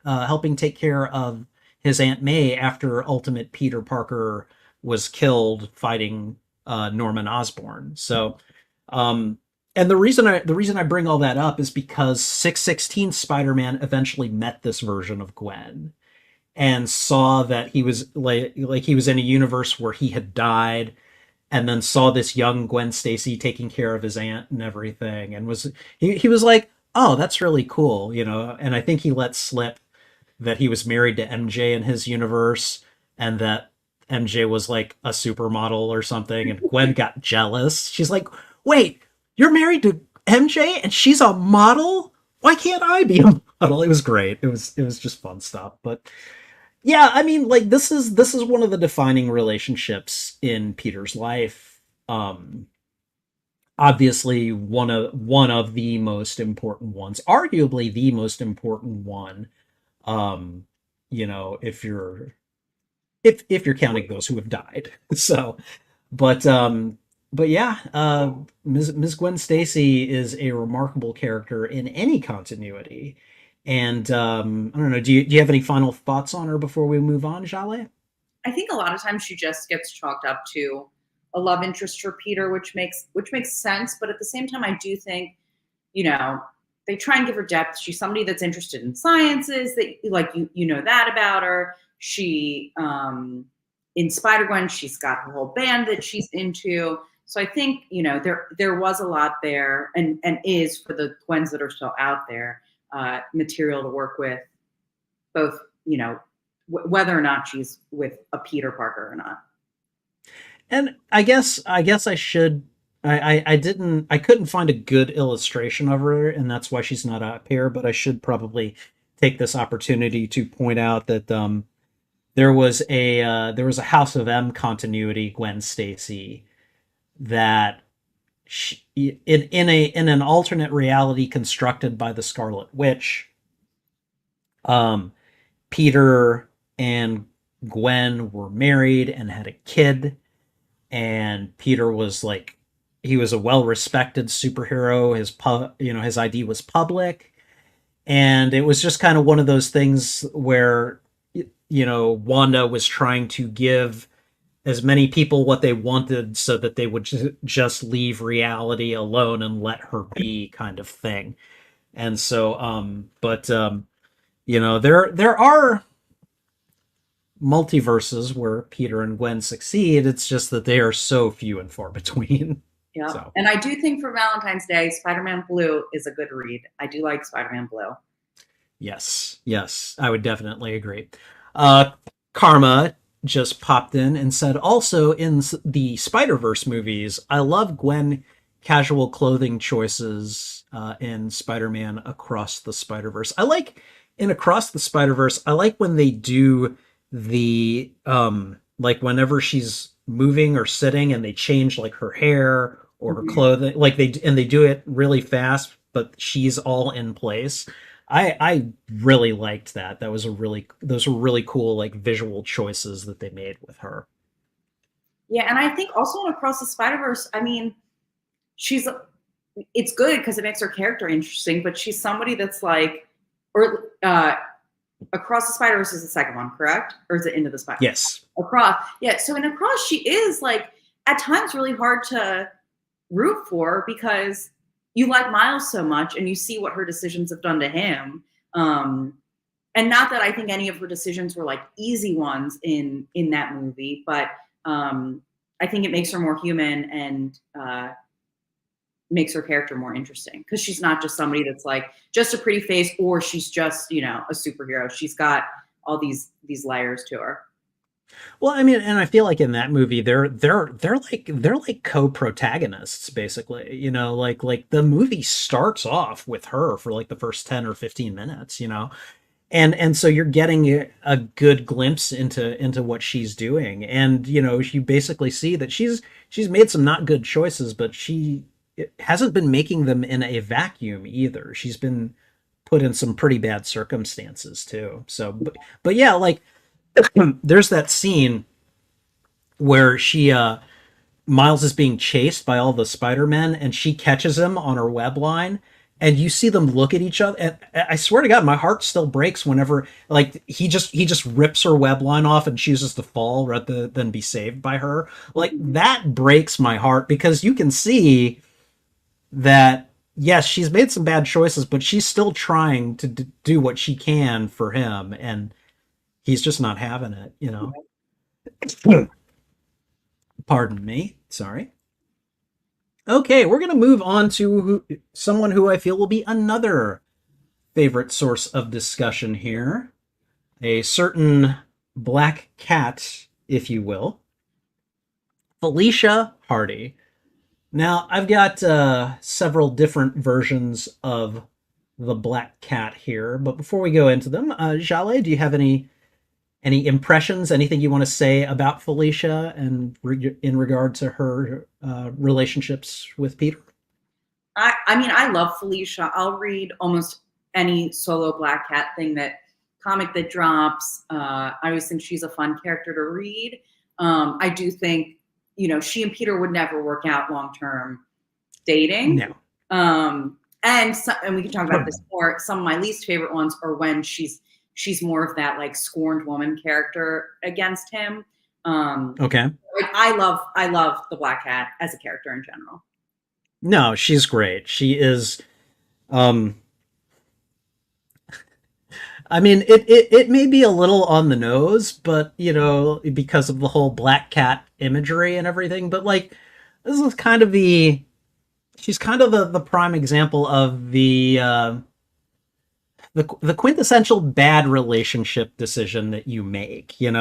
helping take care of his Aunt May after Ultimate Peter Parker was killed fighting Norman Osborn. So, and the reason I bring all that up is because 616 Spider-Man eventually met this version of Gwen and saw that he was like he was in a universe where he had died, and then saw this young Gwen Stacy taking care of his aunt and everything, and he was like, oh, that's really cool, you know. And I think he let slip that he was married to MJ in his universe, and that MJ was like a supermodel or something, and Gwen got jealous. She's like, wait, you're married to MJ and she's a model? Why can't I be a model? It was great. It was just fun stuff. But yeah, I mean, like, this is one of the defining relationships in Peter's life. Obviously one of the most important ones, arguably the most important one. Um, if you're counting those who have died. So, but yeah, Ms. Gwen Stacy is a remarkable character in any continuity. And I don't know. Do you have any final thoughts on her before we move on, Jaleh? I think a lot of times she just gets chalked up to a love interest for Peter, which makes sense. But at the same time, I do think, you know, they try and give her depth. She's somebody that's interested in sciences, that like you know that about her. She in Spider-Gwen, she's got her whole band that she's into. So I think, you know, there was a lot there, and is, for the Gwens that are still out there, material to work with, both, you know, whether or not she's with a Peter Parker or not. And I guess I should. I couldn't find a good illustration of her, and that's why she's not up here. But I should probably take this opportunity to point out that there was a House of M continuity Gwen Stacy that in an alternate reality constructed by the Scarlet Witch, um, Peter and Gwen were married and had a kid, and Peter was like he was a well-respected superhero. His ID was public, and it was just kind of one of those things where Wanda was trying to give as many people what they wanted so that they would just leave reality alone and let her be, kind of thing. And so there are multiverses where Peter and Gwen succeed. It's just that they are so few and far between. Yeah. So. And I do think for Valentine's Day, Spider-Man Blue is a good read. I do like Spider-Man Blue. Yes, I would definitely agree. Karma just popped in and said, also in the Spider-Verse movies, I love Gwen casual clothing choices in Spider-Man Across the Spider-Verse. I like in Across the Spider-Verse, I like when they do the like whenever she's moving or sitting and they change like her hair or her clothing, like they do it really fast, but she's all in place. I really liked that. Those were really cool like visual choices that they made with her. Yeah, and I think also in Across the Spider-Verse, I mean, it's good because it makes her character interesting, but she's somebody that's like, or Across the Spider-Verse is the second one, correct? Or is it Into the Spider-Verse? Yes. Across. Yeah, so in Across, she is like at times really hard to root for because you like Miles so much and you see what her decisions have done to him. And not that I think any of her decisions were like easy ones in that movie, but I think it makes her more human and makes her character more interesting because she's not just somebody that's like just a pretty face or she's just, a superhero. She's got all these layers to her. Well, I mean, and I feel like in that movie, they're like co-protagonists, basically. Like the movie starts off with her for like the first 10 or 15 minutes, and so you're getting a good glimpse into what she's doing, and you basically see that she's made some not good choices, but she hasn't been making them in a vacuum either. She's been put in some pretty bad circumstances too. So, but yeah, like. There's that scene where Miles is being chased by all the Spider-Men and she catches him on her web line and you see them look at each other. And I swear to God, my heart still breaks whenever like he just rips her web line off and chooses to fall rather than be saved by her. Like that breaks my heart because you can see that, yes, she's made some bad choices, but she's still trying to do what she can for him. And he's just not having it. Pardon me. Sorry. Okay, we're going to move on to someone who I feel will be another favorite source of discussion here. A certain black cat, if you will. Felicia Hardy. Now, I've got several different versions of the black cat here, but before we go into them, Jaleh, do you have any impressions, anything you want to say about Felicia and in regard to her relationships with Peter? I mean, I love Felicia. I'll read almost any solo Black Cat comic that drops. I always think she's a fun character to read. I do think, she and Peter would never work out long-term dating. No. And we can talk about this more. Some of my least favorite ones are when she's more of that like scorned woman character against him. Okay. Like I love the Black Cat as a character in general. No, she's great. She is. I mean, it may be a little on the nose, but because of the whole Black Cat imagery and everything. But like, this is kind of she's kind of the prime example of the quintessential bad relationship decision that you make, and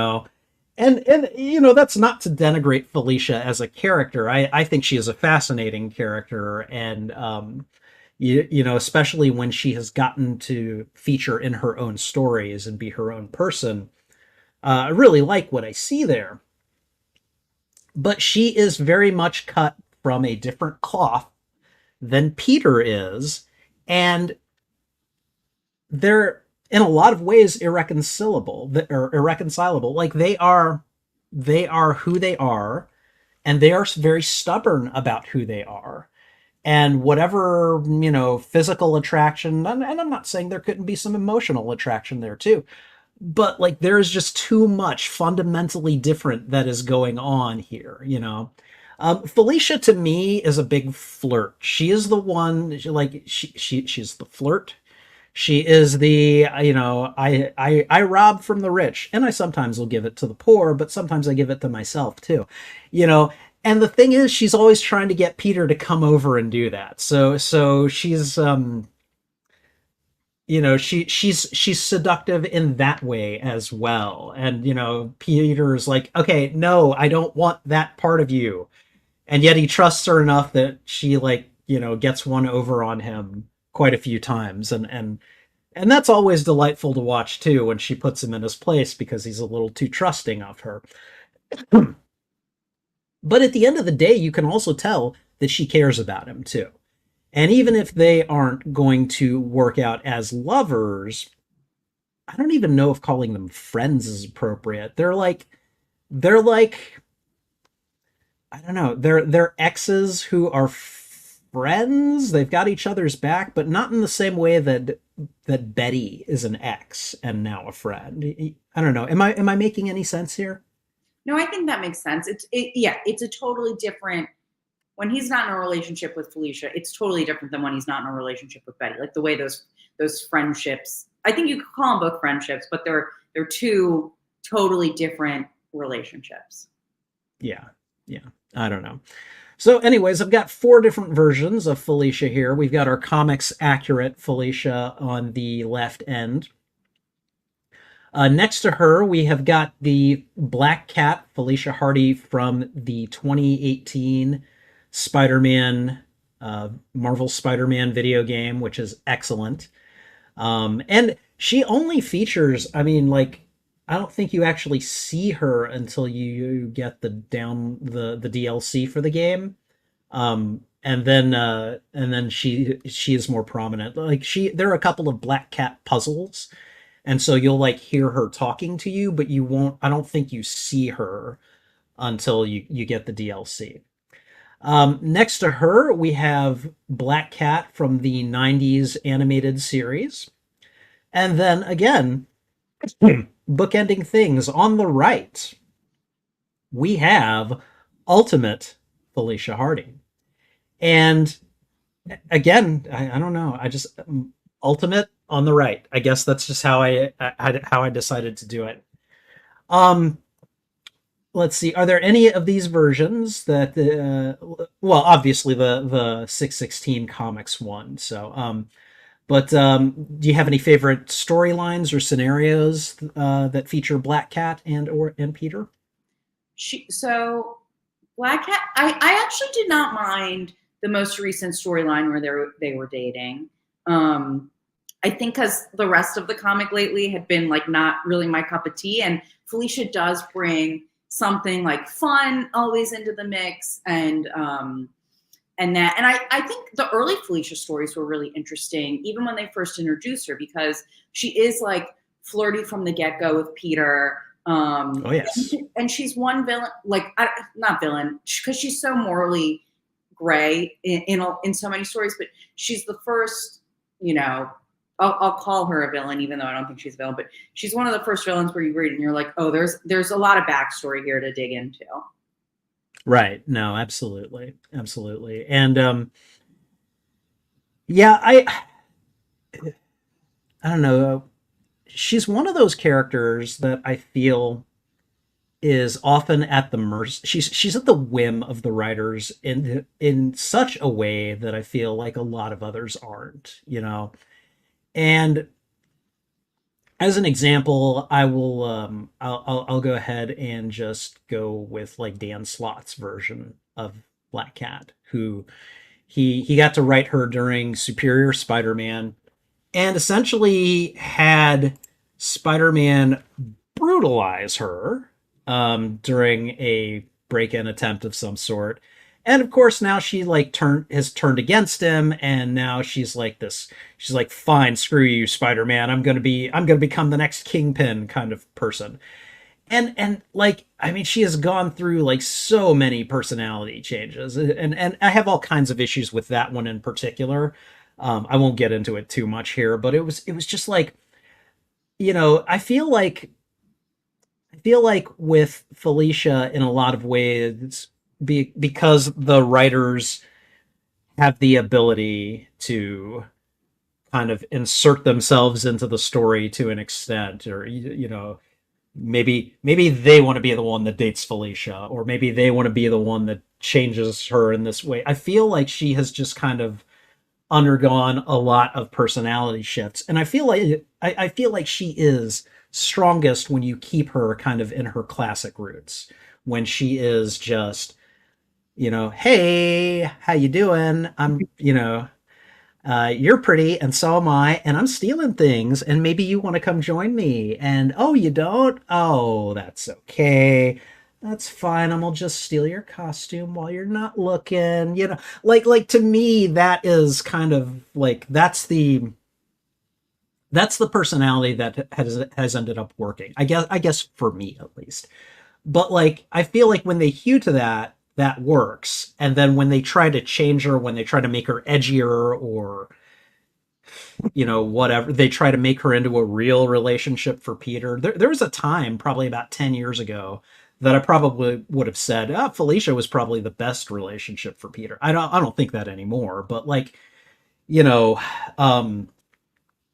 that's not to denigrate Felicia as a character. I think she is a fascinating character, and especially when she has gotten to feature in her own stories and be her own person. I really like what I see there, but she is very much cut from a different cloth than Peter is, and they're in a lot of ways irreconcilable. Like they are who they are, and they are very stubborn about who they are. And whatever, physical attraction, and I'm not saying there couldn't be some emotional attraction there too, but like there is just too much fundamentally different that is going on here. Felicia to me is a big flirt. She is the one, she's the flirt. She is the, I rob from the rich, and I sometimes will give it to the poor, but sometimes I give it to myself too, you know. And the thing is, she's always trying to get Peter to come over and do that. So she's, she's seductive in that way as well. And Peter's like, okay, no, I don't want that part of you, and yet he trusts her enough that she gets one over on him quite a few times, and that's always delightful to watch too when she puts him in his place because he's a little too trusting of her. But at the end of the day, you can also tell that she cares about him too. And even if they aren't going to work out as lovers, I don't even know if calling them friends is appropriate. They're like I don't know. They're exes who are friends. They've got each other's back, but not in the same way that Betty is an ex and now a friend. I don't know. Am I making any sense here? No, I think that makes sense. It's a totally different. When he's not in a relationship with Felicia, it's totally different than when he's not in a relationship with Betty. Like the way those friendships. I think you could call them both friendships, but they're two totally different relationships. Yeah. I don't know. So anyways, I've got 4 different versions of Felicia here. We've got our comics accurate Felicia on the left end. Next to her, we have got the Black Cat, Felicia Hardy, from the 2018 Spider-Man, Marvel Spider-Man video game, which is excellent. And she only features, I don't think you actually see her until you get the DLC for the game. And then she is more prominent. There are a couple of Black Cat puzzles, and so you'll hear her talking to you, but you won't. I don't think you see her until you get the DLC. Next to her, we have Black Cat from the 90s animated series. And then again, bookending things on the right, we have Ultimate Felicia Hardy. And again, I don't know. I just Ultimate on the right. I guess that's just how I decided to do it. Let's see. Are there any of these versions that well, obviously the 616 comics one. So but do you have any favorite storylines or scenarios that feature Black Cat and Peter? So Black Cat, I actually did not mind the most recent storyline where they were dating. I think because the rest of the comic lately had been not really my cup of tea, and Felicia does bring something fun always into the mix, and I think the early Felicia stories were really interesting, even when they first introduced her, because she is flirty from the get-go with Peter. Oh yes, and she's one villain, not villain, because she's so morally gray in so many stories, but she's the first, I'll call her a villain, even though I don't think she's a villain, but she's one of the first villains where you read it and you're like, oh, there's a lot of backstory here to dig into. Right. No, absolutely. And yeah, I don't know. She's one of those characters that I feel is often at the mercy. She's at the whim of the writers in such a way that I feel like a lot of others aren't, And as an example, I will I'll go ahead and just go with Dan Slott's version of Black Cat, who he got to write her during Superior Spider-Man, and essentially had Spider-Man brutalize her during a break-in attempt of some sort. And of course now she has turned against him, and now she's like this. She's like, fine, screw you, Spider-Man. I'm gonna become the next Kingpin kind of person. and like, I mean, she has gone through like so many personality changes, and I have all kinds of issues with that one in particular. I won't get into it too much here, but it was just like, I feel like with Felicia in a lot of ways, because the writers have the ability to kind of insert themselves into the story to an extent, or maybe they want to be the one that dates Felicia, or maybe they want to be the one that changes her in this way. I feel like she has just kind of undergone a lot of personality shifts, and I feel like she is strongest when you keep her kind of in her classic roots, when she is just, hey, how you doing? You're pretty, and so am I, and I'm stealing things, and maybe you want to come join me. And oh, you don't? Oh, that's okay. That's fine. I'm gonna just steal your costume while you're not looking. Like to me, that is kind of like that's the personality that has ended up working. I guess for me at least. But like, I feel like when they hew to that, that works. And then when they try to change her, when they try to make her edgier, or whatever, they try to make her into a real relationship for Peter. There was a time, probably about 10 years ago, that I probably would have said, Felicia was probably the best relationship for Peter. I don't think that anymore, but like, you know, um,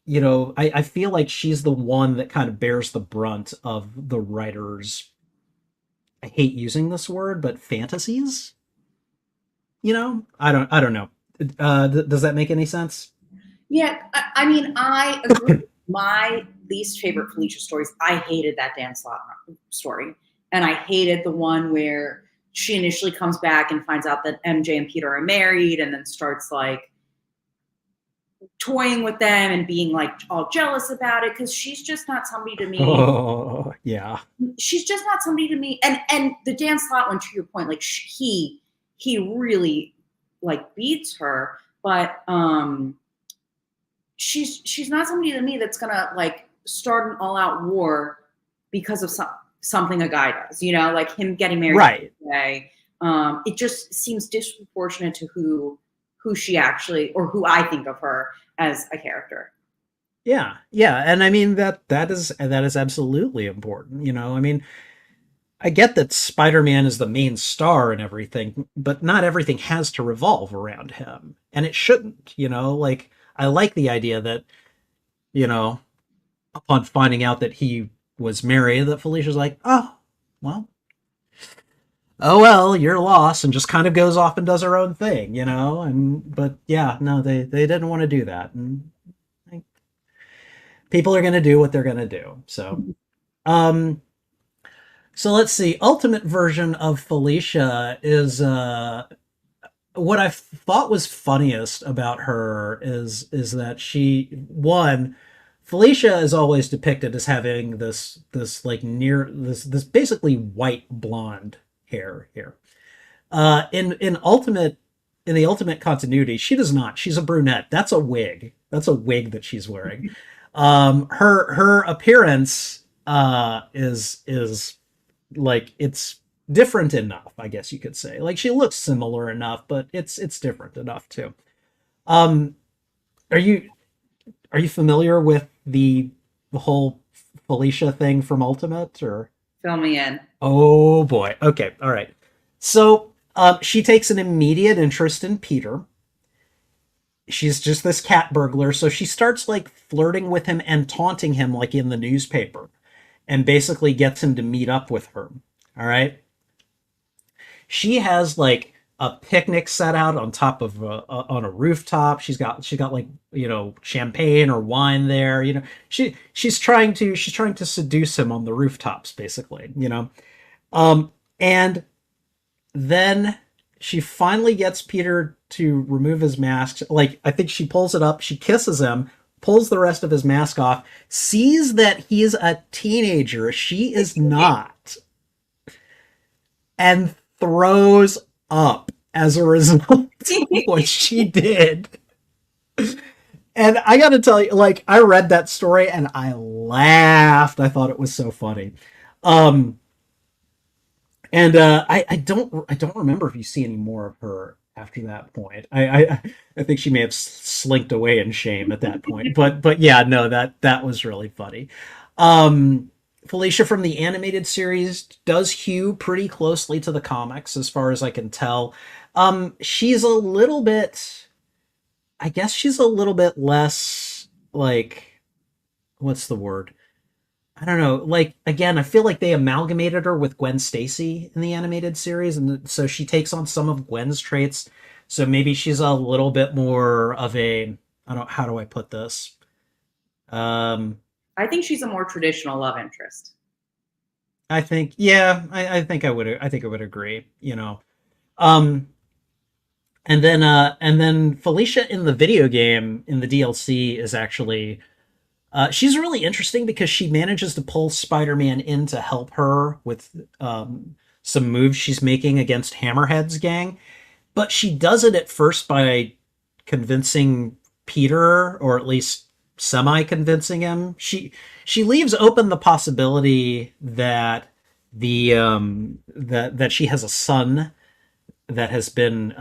I feel like she's the one that kind of bears the brunt of the writers. I hate using this word, but fantasies. I don't know. Does that make any sense? Yeah, I mean, I agree. My least favorite Felicia stories, I hated that Dan Slott story. And I hated the one where she initially comes back and finds out that MJ and Peter are married, and then starts like toying with them and being like all jealous about it, because she's just not somebody to me. Oh, yeah. She's just not somebody to me. And the Dan Slott one, to your point, like he really like beats her, but she's not somebody to me that's gonna like start an all-out war because of something a guy does, like him getting married. Right. Today. It just seems disproportionate to who she actually, or who I think of her as a character. Yeah. Yeah. And I mean, that is absolutely important. I mean, I get that Spider-Man is the main star and everything, but not everything has to revolve around him. And it shouldn't, like, I like the idea that, you know, upon finding out that he was married, that Felicia's like, well, oh well, you're lost, and just kind of goes off and does her own thing, but yeah, no, they didn't want to do that. And like, people are going to do what they're going to do. Um, so let's see. Ultimate version of Felicia is what I thought was funniest about her is that Felicia is always depicted as having this like near this basically white blonde hair here. In the ultimate continuity, she does not. She's a brunette. That's a wig. That's a wig that she's wearing. Her appearance is like, it's different enough, I guess you could say. Like, she looks similar enough, but it's different enough too. Um, are you familiar with the whole Felicia thing from Ultimate, or? Fill me in. Oh boy. Okay. All right. So she takes an immediate interest in Peter. She's just this cat burglar, so she starts like flirting with him and taunting him like in the newspaper, and basically gets him to meet up with her. All right. She has like a picnic set out on top of on a rooftop. She got like, champagne or wine there. She's trying to seduce him on the rooftops, basically. And then she finally gets Peter to remove his mask. Like, I think she pulls it up. She kisses him, pulls the rest of his mask off, sees that he's a teenager. She is not, and throws up as a result of what she did. And I gotta tell you, like, I read that story and I laughed. I thought it was so funny. Um, and I don't remember if you see any more of her after that point. I think she may have slinked away in shame at that point. But yeah, no, that was really funny. Um, Felicia from the animated series does hew pretty closely to the comics, as far as I can tell. She's a little bit, I guess she's a little bit less like, what's the word? I don't know. Like, again, I feel like they amalgamated her with Gwen Stacy in the animated series, and so she takes on some of Gwen's traits. So maybe she's a little bit more of a, I don't, how do I put this? Um, I think she's a more traditional love interest. I think, yeah, I think I would agree. Um, and then Felicia in the video game in the DLC is actually, she's really interesting because she manages to pull Spider-Man in to help her with some moves she's making against Hammerhead's gang. But she does it at first by convincing Peter, or at least semi-convincing him. She leaves open the possibility that that she has a son that has been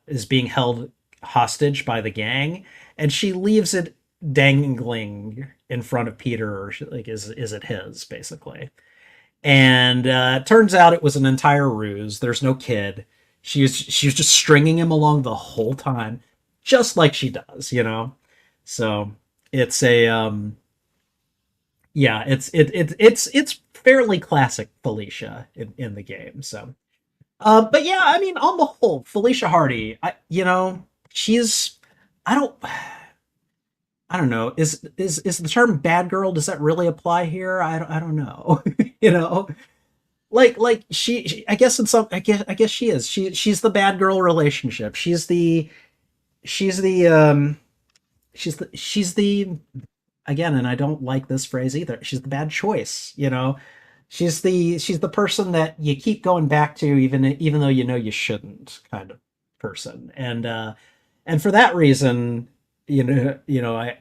is being held hostage by the gang, and she leaves it dangling in front of Peter, like is it his basically. And it turns out it was an entire ruse. There's no kid. She was just stringing him along the whole time, just like she does. So it's a yeah, it's fairly classic Felicia in the game. So but yeah, I mean, on the whole, Felicia Hardy, she's, I don't, I don't know. Is the term bad girl? Does that really apply here? I don't know. you know, like I guess in some, I guess she is. She's the bad girl relationship. She's the she's the again, and I don't like this phrase either. She's the bad choice. She's the person that you keep going back to, even though you shouldn't, kind of person. And for that reason, I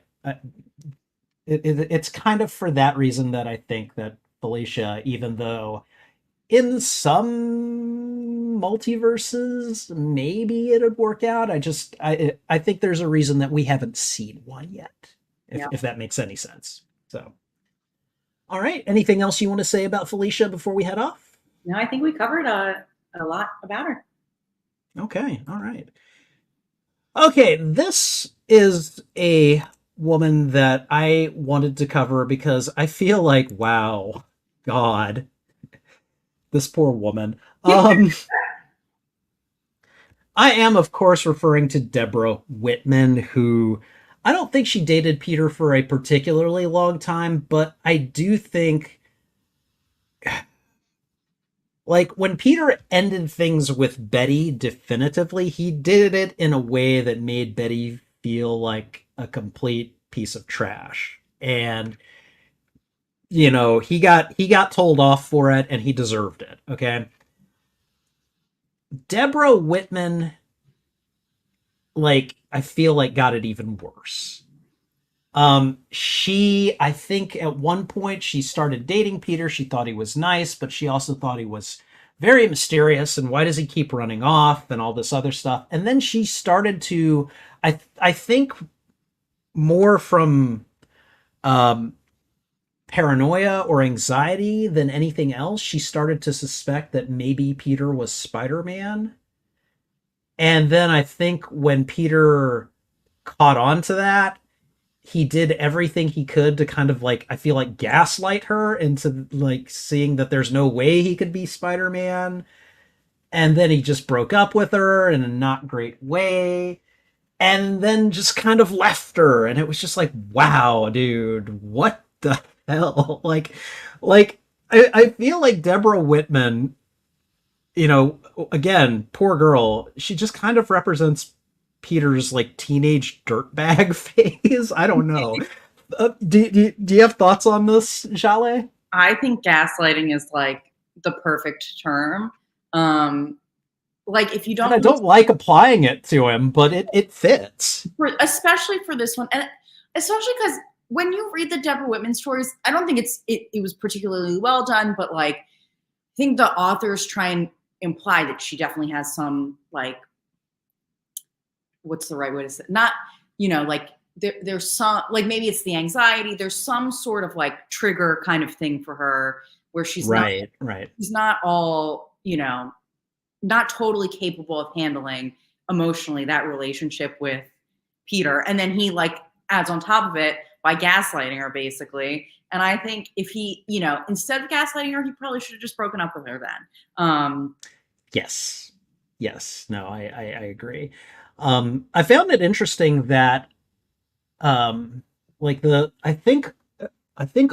it's kind of for that reason that I think that Felicia, even though in some multiverses maybe it'd work out, I think there's a reason that we haven't seen one yet, if Yeah. if that makes any sense. So, all right, anything else you want to say about Felicia before we head off? No, I think we covered a lot about her. Okay, all right. Okay, this is a woman that I wanted to cover because I feel like, wow, God, this poor woman. I am, of course, referring to Debra Whitman, who I don't think she dated Peter for a particularly long time, but I do think, like, when Peter ended things with Betty definitively, he did it in a way that made Betty feel like a complete piece of trash. And he got told off for it, and he deserved it. Okay. Debra Whitman, like, I feel like got it even worse. I think at one point she started dating Peter. She thought he was nice, but she also thought he was very mysterious. And why does he keep running off and all this other stuff? And then she started to, I think, more from um, paranoia or anxiety than anything else. She started to suspect that maybe Peter was Spider-Man. And then I think when Peter caught on to that, he did everything he could to kind of, like, I feel like, gaslight her into, like, seeing that there's no way he could be Spider-Man. And then he just broke up with her in a not great way. And then just kind of left her. And it was just like, wow, dude, what the hell? I feel like Debra Whitman, again, poor girl, she just kind of represents Peter's, like, teenage dirtbag phase. I don't know. Do you have thoughts on this, Jaleh? I think gaslighting is like the perfect term. Like if you And I don't, don't like applying it to him, but it fits. especially for this one, and especially because when you read the Debra Whitman stories, I don't think it was particularly well done, but like, I think the authors try and imply that she definitely has some like, what's the right way to say it? Not, like there's some, like maybe it's the anxiety. There's some sort of like trigger kind of thing for her where she's right. she's not all, not totally capable of handling emotionally that relationship with Peter. And then he like adds on top of it by gaslighting her basically. And I think if he, instead of gaslighting her, he probably should have just broken up with her then. Yes. No, I agree. I found it interesting that, like I think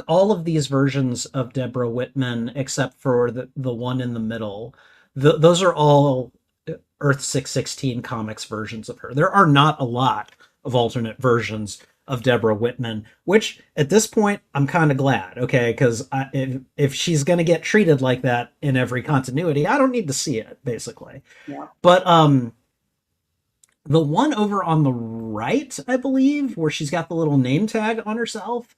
all of these versions of Debra Whitman, except for the one in the middle, those are all Earth 616 comics versions of her. There are not a lot of alternate versions of Debra Whitman, which at this point I'm kind of glad, okay, because if she's going to get treated like that in every continuity, I don't need to see it, basically. Yeah. But the one over on the right, I believe, where she's got the little name tag on herself.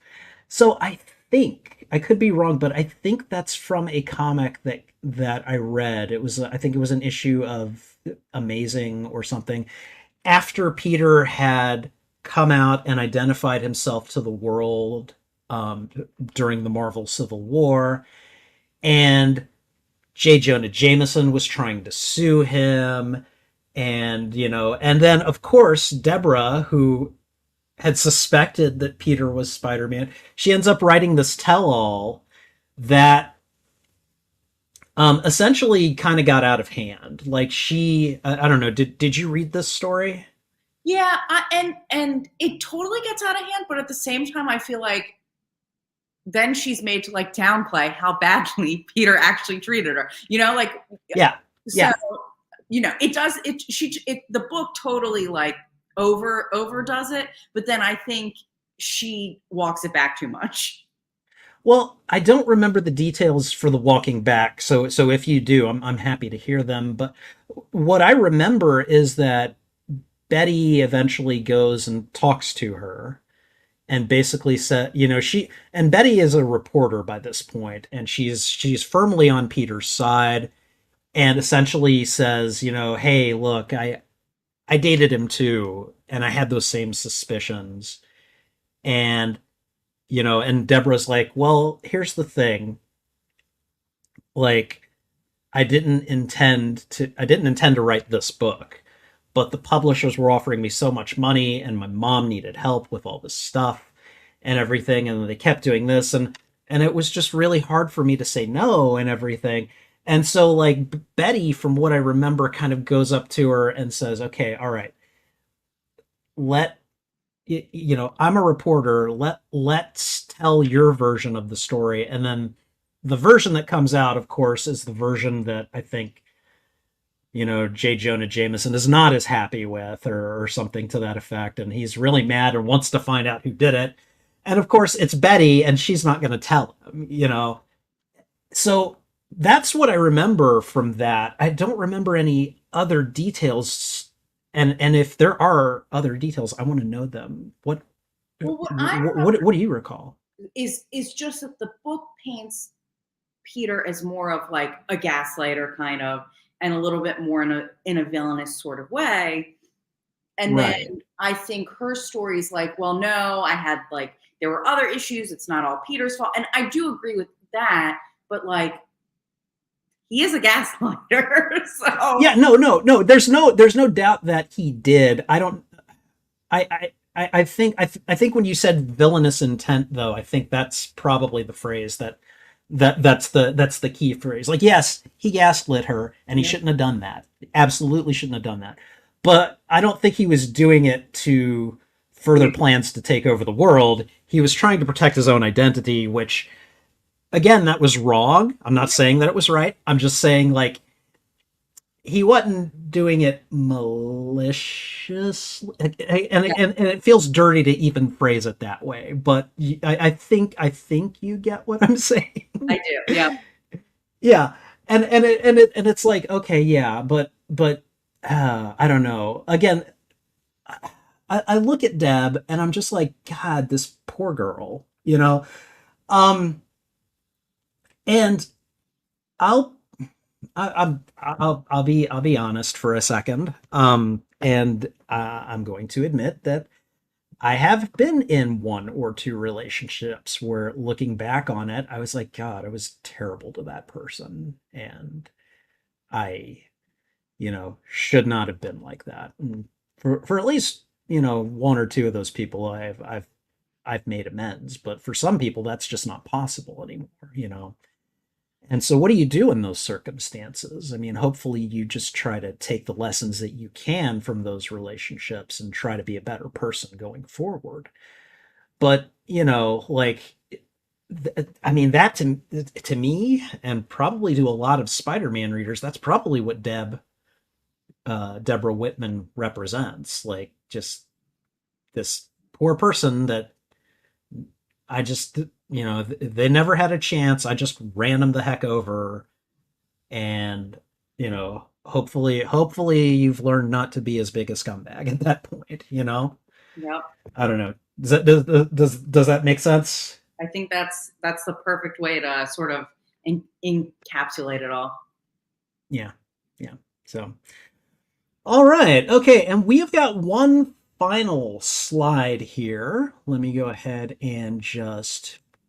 So I think, I could be wrong, but I think that's from a comic that I read. I think it was an issue of Amazing or something, after Peter had come out and identified himself to the world during the Marvel Civil War, and J. Jonah Jameson was trying to sue him, and and then of course Deborah, who had suspected that Peter was Spider-Man, she ends up writing this tell-all that essentially kind of got out of hand. Like I don't know, did you read this story? Yeah, and it totally gets out of hand, but at the same time, I feel like then she's made to like downplay how badly Peter actually treated her. Like Yeah, so, yeah. The book totally like overdoes it, but then I think she walks it back too much. Well, I don't remember the details for the walking back, so if you do, I'm happy to hear them. But what I remember is that Betty eventually goes and talks to her and basically said, Betty is a reporter by this point, and she's firmly on Peter's side, and essentially says, hey, look, I dated him too, and I had those same suspicions. And and Deborah's like, well, here's the thing, like, I didn't intend to write this book, but the publishers were offering me so much money, and my mom needed help with all this stuff and everything, and they kept doing this, and it was just really hard for me to say no and everything. And so like Betty, from what I remember, kind of goes up to her and says, okay, all right, I'm a reporter, let's tell your version of the story. And then the version that comes out, of course, is the version that I think J. Jonah Jameson is not as happy with, or something to that effect, and he's really mad and wants to find out who did it. And of course it's Betty, and she's not going to tell him. So that's what I remember from that. I don't remember any other details, and if there are other details, I want to know them. What do you recall? Is just that the book paints Peter as more of like a gaslighter kind of, and a little bit more in a villainous sort of way. And right. Then I think her story's like, well, no, I had like, there were other issues. It's not all Peter's fault. And I do agree with that, but like, he is a gaslighter. So yeah, no. There's no doubt that he did. I think when you said villainous intent, though, I think that's probably the phrase that's the key phrase. Like, yes, he gaslit her, and he shouldn't have done that. Absolutely shouldn't have done that. But I don't think he was doing it to further plans to take over the world. He was trying to protect his own identity, which, again, that was wrong. I'm not saying that it was right. I'm just saying, like, he wasn't doing it malicious, and it feels dirty to even phrase it that way. But I think you get what I'm saying. I do, yeah, yeah, and it's like, okay, yeah, but I don't know. Again, I look at Deb and I'm just like, God, this poor girl, you know. Um, and I'll I'll be honest for a second. And I'm going to admit that I have been in one or two relationships where looking back on it, I was like, God, I was terrible to that person. And I, should not have been like that. And for at least, one or two of those people I've made amends. But for some people, that's just not possible anymore. And so what do you do in those circumstances? I mean, hopefully you just try to take the lessons that you can from those relationships and try to be a better person going forward. But, like I mean that to me and probably to a lot of Spider-Man readers, that's probably what Debra Whitman represents. Like just this poor person that I just, they never had a chance. I just ran them the heck over. And, hopefully you've learned not to be as big a scumbag at that point. Yep. I don't know. Does that make sense? I think that's the perfect way to sort of encapsulate it all. Yeah. Yeah. So, all right. Okay. And we've got one final slide here. Let me go ahead and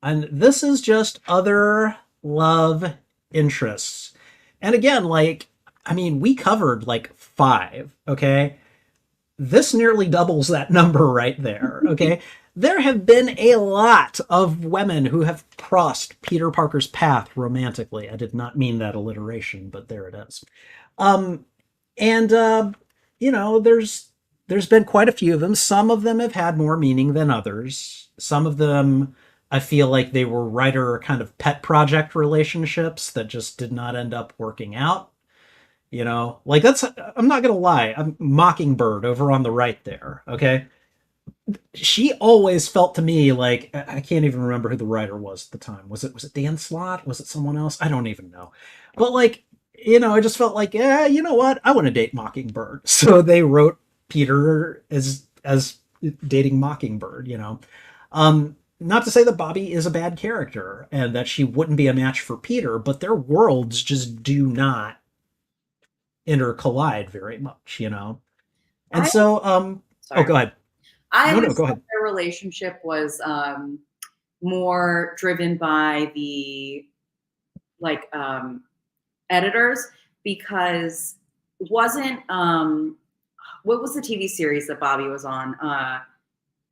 and this is just other love interests. And again, we covered like 5, okay? This nearly doubles that number right there, okay? There have been a lot of women who have crossed Peter Parker's path romantically. I did not mean that alliteration, but there it is. And there's been quite a few of them. Some of them have had more meaning than others. Some of them, I feel like they were writer kind of pet project relationships that just did not end up working out. I'm not going to lie. I'm Mockingbird over on the right there. Okay. She always felt to me like, I can't even remember who the writer was at the time. Was it Dan Slott? Was it someone else? I don't even know. But I just felt like, yeah, you know what? I want to date Mockingbird. So they wrote Peter as dating Mockingbird, not to say that Bobbi is a bad character and that she wouldn't be a match for Peter, but their worlds just do not intercollide very much, And so, sorry. go ahead. Go ahead. Their relationship was more driven by the editors, because it wasn't what was the TV series that Bobbi was on?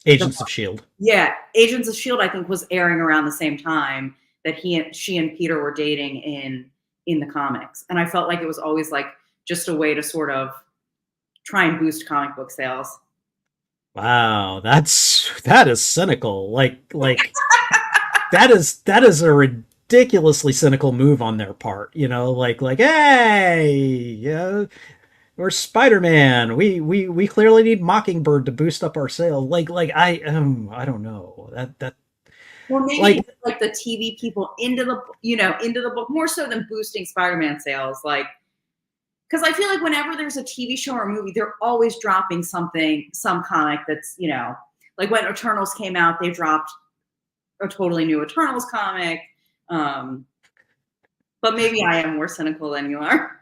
Agents of S.H.I.E.L.D. Yeah, Agents of S.H.I.E.L.D. I think was airing around the same time that she and Peter were dating in the comics, and I felt like it was always like just a way to sort of try and boost comic book sales. Wow, that is cynical. Like that is a ridiculously cynical move on their part. Hey, yeah, we're Spider-Man. We clearly need Mockingbird to boost up our sales. I don't know that. Well, maybe like the TV people into the book more so than boosting Spider-Man sales. Because I feel like whenever there's a TV show or a movie, they're always dropping some comic that's, like when Eternals came out, they dropped a totally new Eternals comic. But maybe I am more cynical than you are.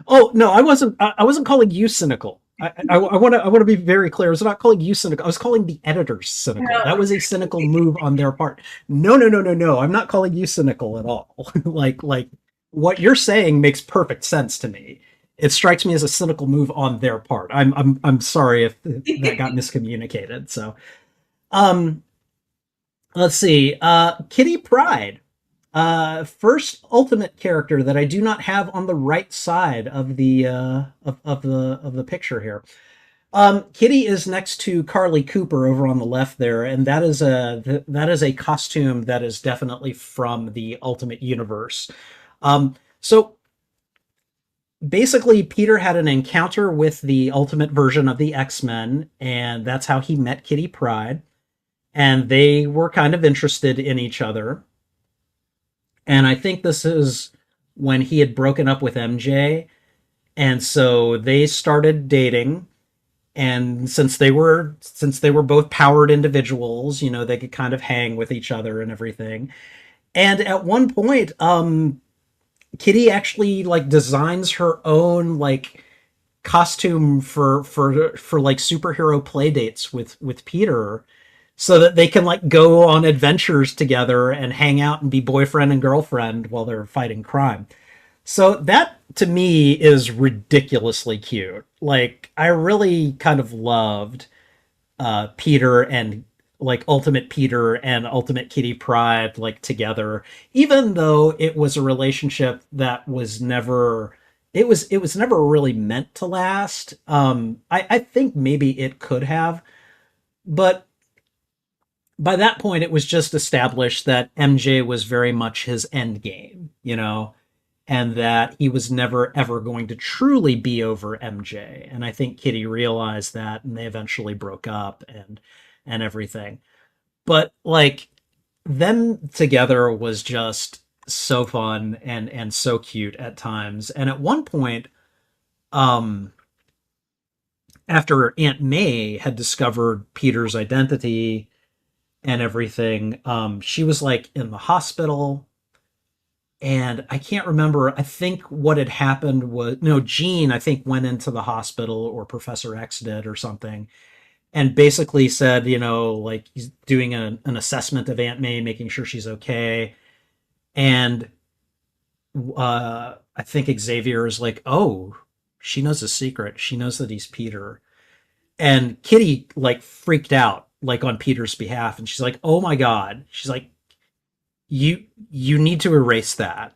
Oh no, I wasn't calling you cynical. I want to be very clear. I was not calling you cynical. I was calling the editors cynical. No. That was a cynical move on their part. No. I'm not calling you cynical at all. like what you're saying makes perfect sense to me. It strikes me as a cynical move on their part. I'm sorry if that got miscommunicated. So, let's see. Kitty Pryde. First ultimate character that I do not have on the right side of the of the picture here. Kitty is next to Carly Cooper over on the left there, and that is a costume that is definitely from the Ultimate Universe. So basically, Peter had an encounter with the Ultimate version of the X-Men, and that's how he met Kitty Pryde, and they were kind of interested in each other. And I think this is when he had broken up with MJ. And so they started dating. And since they were both powered individuals, they could kind of hang with each other and everything. And at one point, Kitty actually like designs her own like costume for like superhero play dates with Peter, so that they can like go on adventures together and hang out and be boyfriend and girlfriend while they're fighting crime. So that to me is ridiculously cute. Like I really kind of loved Peter and like Ultimate Peter and Ultimate Kitty Pryde like together, even though it was a relationship that was never it was never really meant to last. I think maybe it could have, but by that point it was just established that MJ was very much his end game, and that he was never ever going to truly be over MJ. And I think Kitty realized that, and they eventually broke up and everything. But like them together was just so fun and so cute at times. And at one point, um, after Aunt May had discovered Peter's identity and everything, she was like in the hospital, and I can't remember. I think what had happened was, no, Jean, I think, went into the hospital, or Professor X did or something, and basically said, like he's doing an assessment of Aunt May, making sure she's okay. And I think Xavier is like, oh, she knows a secret. She knows that he's Peter. And Kitty like freaked out like on Peter's behalf, and she's like, oh my God. She's like, you need to erase that.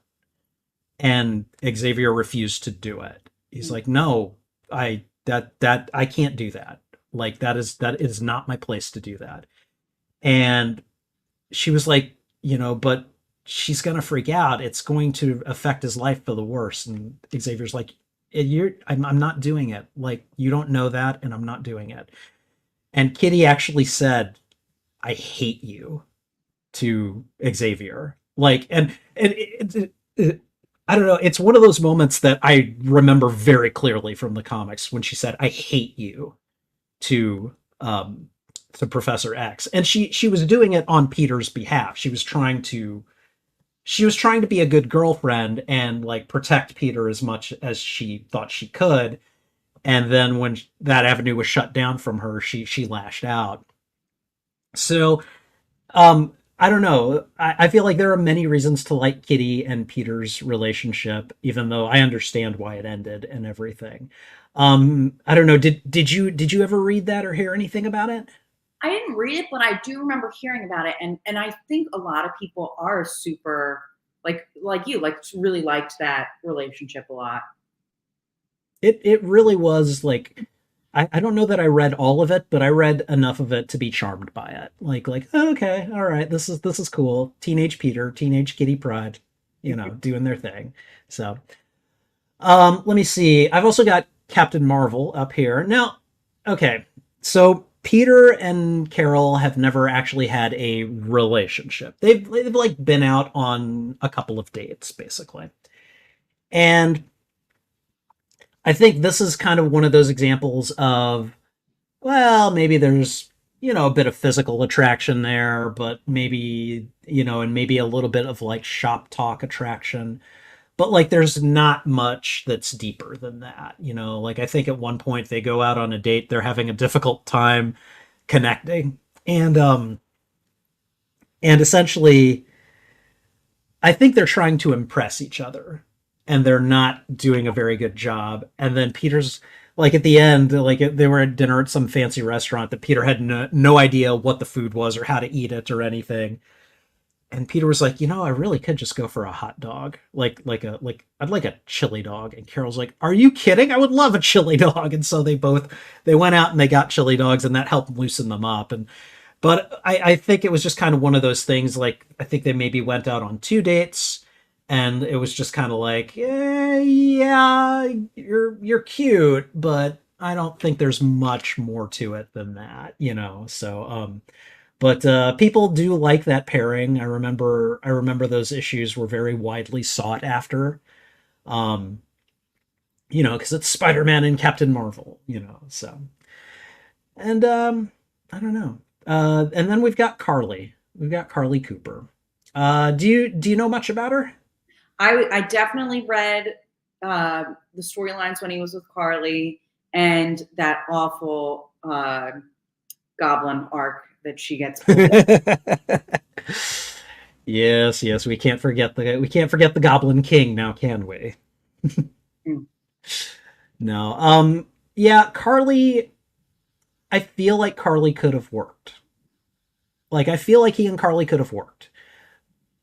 And Xavier refused to do it. He's like, no, that I can't do that. Like that is not my place to do that. And she was like, but she's gonna freak out. It's going to affect his life for the worse. And Xavier's like, I'm not doing it. Like, you don't know that, and I'm not doing it. And Kitty actually said, I hate you to Xavier. Like, and I don't know. It's one of those moments that I remember very clearly from the comics when she said, "I hate you" to to Professor X, and she was doing it on Peter's behalf. She was trying to be a good girlfriend and like protect Peter as much as she thought she could. And then when that avenue was shut down from her, she lashed out. So I don't know. I feel like there are many reasons to like Kitty and Peter's relationship, even though I understand why it ended and everything. I don't know. Did you ever read that or hear anything about it? I didn't read it, but I do remember hearing about it, and I think a lot of people are super like you, like really liked that relationship a lot. It really was like, I don't know that I read all of it, but I read enough of it to be charmed by it. Like, oh, okay, all right, this is cool. Teenage Peter, teenage Kitty Pryde, doing their thing. So let me see. I've also got Captain Marvel up here. Now, okay. So Peter and Carol have never actually had a relationship. They've like been out on a couple of dates, basically. And I think this is kind of one of those examples of, well, maybe there's, a bit of physical attraction there, but maybe, and maybe a little bit of like shop talk attraction. But like there's not much that's deeper than that. Like I think at one point they go out on a date, they're having a difficult time connecting. And essentially I think they're trying to impress each other, and they're not doing a very good job. And then Peter's like at the end, like they were at dinner at some fancy restaurant that Peter had no idea what the food was or how to eat it or anything. And Peter was like, I really could just go for a hot dog, like I'd like a chili dog. And Carol's like, are you kidding? I would love a chili dog. And so they went out and they got chili dogs, and that helped loosen them up. And but I think it was just kind of one of those things. Like I think they maybe went out on two dates, and it was just kind of like, yeah, you're cute, but I don't think there's much more to it than that. So but people do like that pairing. I remember those issues were very widely sought after. Um, because it's Spider-Man and Captain Marvel. So And I don't know. And then we've got Carly. We've got Carly Cooper. Do you know much about her? I definitely read the storylines when he was with Carly and that awful goblin arc that she gets pulled. Yes, yes, we can't forget the Goblin King now, can we? in. No. Yeah, Carly, I feel like Carly could have worked. Like I feel like he and Carly could have worked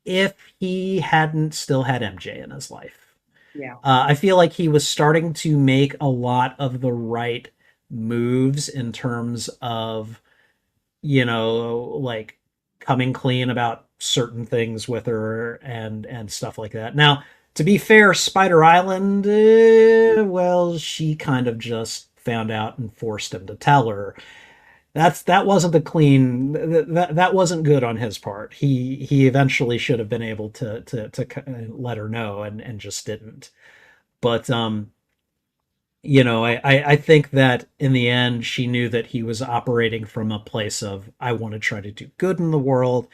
if he hadn't still had MJ in his life. Yeah. I feel like he was starting to make a lot of the right moves in terms of, like coming clean about certain things with her and stuff like that. Now, to be fair, Spider Island, well, she kind of just found out and forced him to tell her. That wasn't the clean that wasn't good on his part. He eventually should have been able to let her know and just didn't. But I think that in the end she knew that he was operating from a place of I want to try to do good in the world.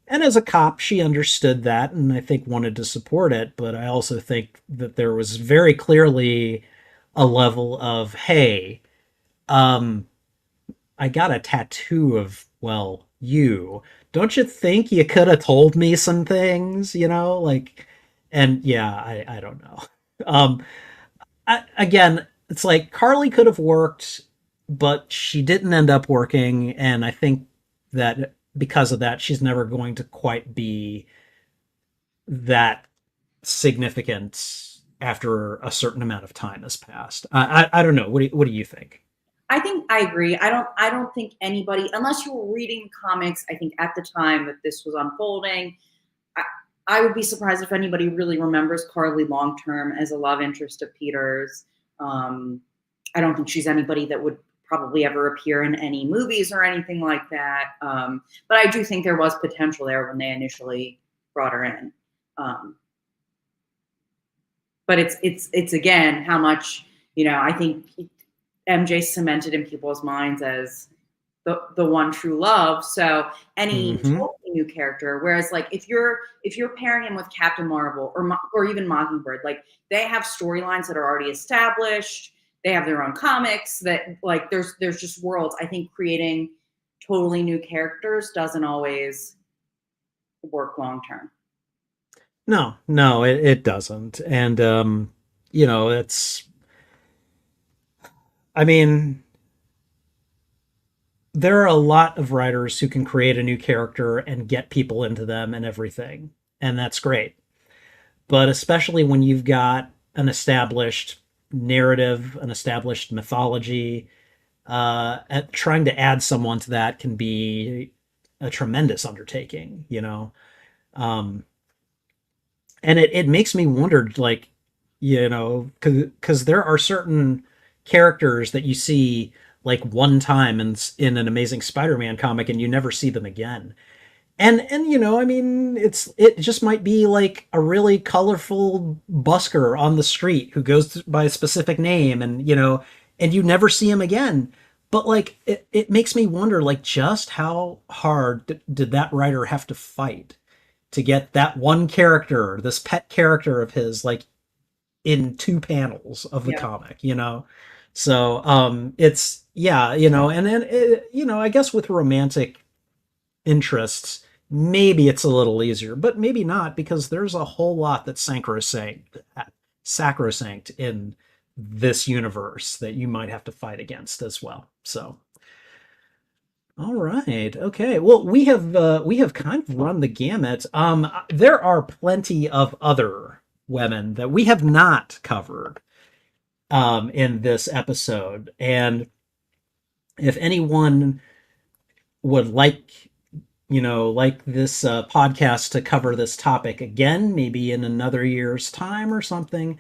And as a cop, she understood that and I think wanted to support it, but I also think that there was very clearly a level of, hey, um I got a tattoo of, well, you. Don't you think you could have told me some things, like, and yeah, I don't know. Um, again, it's like Carly could have worked, but she didn't end up working, and I think that because of that, she's never going to quite be that significant after a certain amount of time has passed. I don't know. What do you think? I think I agree. I don't think anybody, unless you were reading comics, I think at the time that this was unfolding, I, I would be surprised if anybody really remembers Carly long term as a love interest of Peter's. Um, I don't think she's anybody that would probably ever appear in any movies or anything like that. But I do think there was potential there when they initially brought her in. Um, but it's again how much I think MJ cemented in people's minds as the one true love. So any Hmm. totally new character, whereas like if you're pairing him with Captain Marvel or even Mockingbird, like they have storylines that are already established. They have their own comics that like there's just worlds. I think creating totally new characters doesn't always work long term. No, no, it doesn't. And it's I mean, there are a lot of writers who can create a new character and get people into them and everything. And that's great. But especially when you've got an established narrative, an established mythology, trying to add someone to that can be a tremendous undertaking. Um, and it makes me wonder, like, because there are certain characters that you see like one time in an Amazing Spider-Man comic, and you never see them again. And I mean, it just might be like a really colorful busker on the street who goes by a specific name, and you never see him again. But like, it makes me wonder, like, just how hard did that writer have to fight to get that one character, this pet character of his, like in two panels of the Yeah. comic. So it's yeah, and then I guess with romantic interests, maybe it's a little easier, but maybe not because there's a whole lot that's sacrosanct in this universe that you might have to fight against as well. So, all right, okay. Well, we have kind of run the gamut. There are plenty of other women that we have not covered in this episode, and if anyone would like this podcast to cover this topic again, maybe in another year's time or something,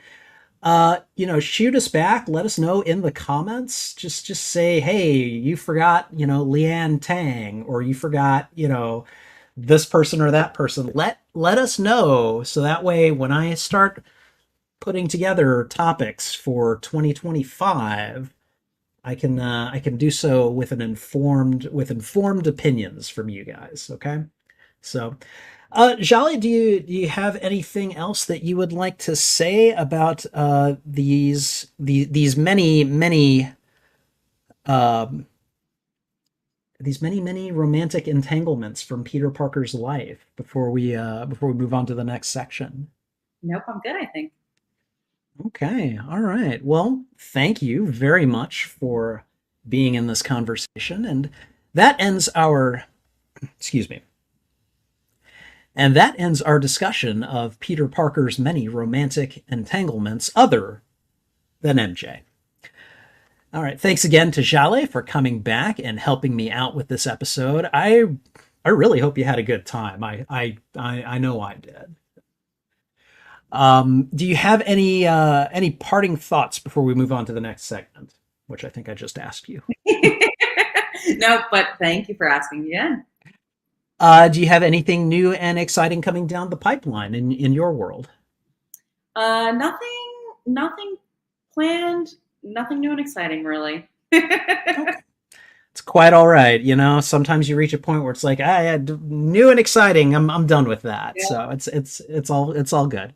shoot us back. Let us know in the comments. Just say, hey, you forgot, Leanne Tang, or you forgot, this person or that person. Let us know so that way when I start putting together topics for 2025, I can do so with informed opinions from you guys. Okay, so Jaleh, do you have anything else that you would like to say about these um, many romantic entanglements from Peter Parker's life before we move on to the next section? Nope, I'm good, I think. Okay, all right. Well, thank you very much for being in this conversation, and that ends our excuse me. And that ends our discussion of Peter Parker's many romantic entanglements other than MJ. All right, thanks again to Jaleh for coming back and helping me out with this episode. I really hope you had a good time. I know I did. Do you have any parting thoughts before we move on to the next segment, which I think I just asked you? No, but thank you for asking again. Do you have anything new and exciting coming down the pipeline in your world? Nothing planned. Nothing new and exciting, really. Okay. It's quite all right, you know. Sometimes you reach a point where it's like, I had new and exciting. I'm done with that. Yeah. So it's all good.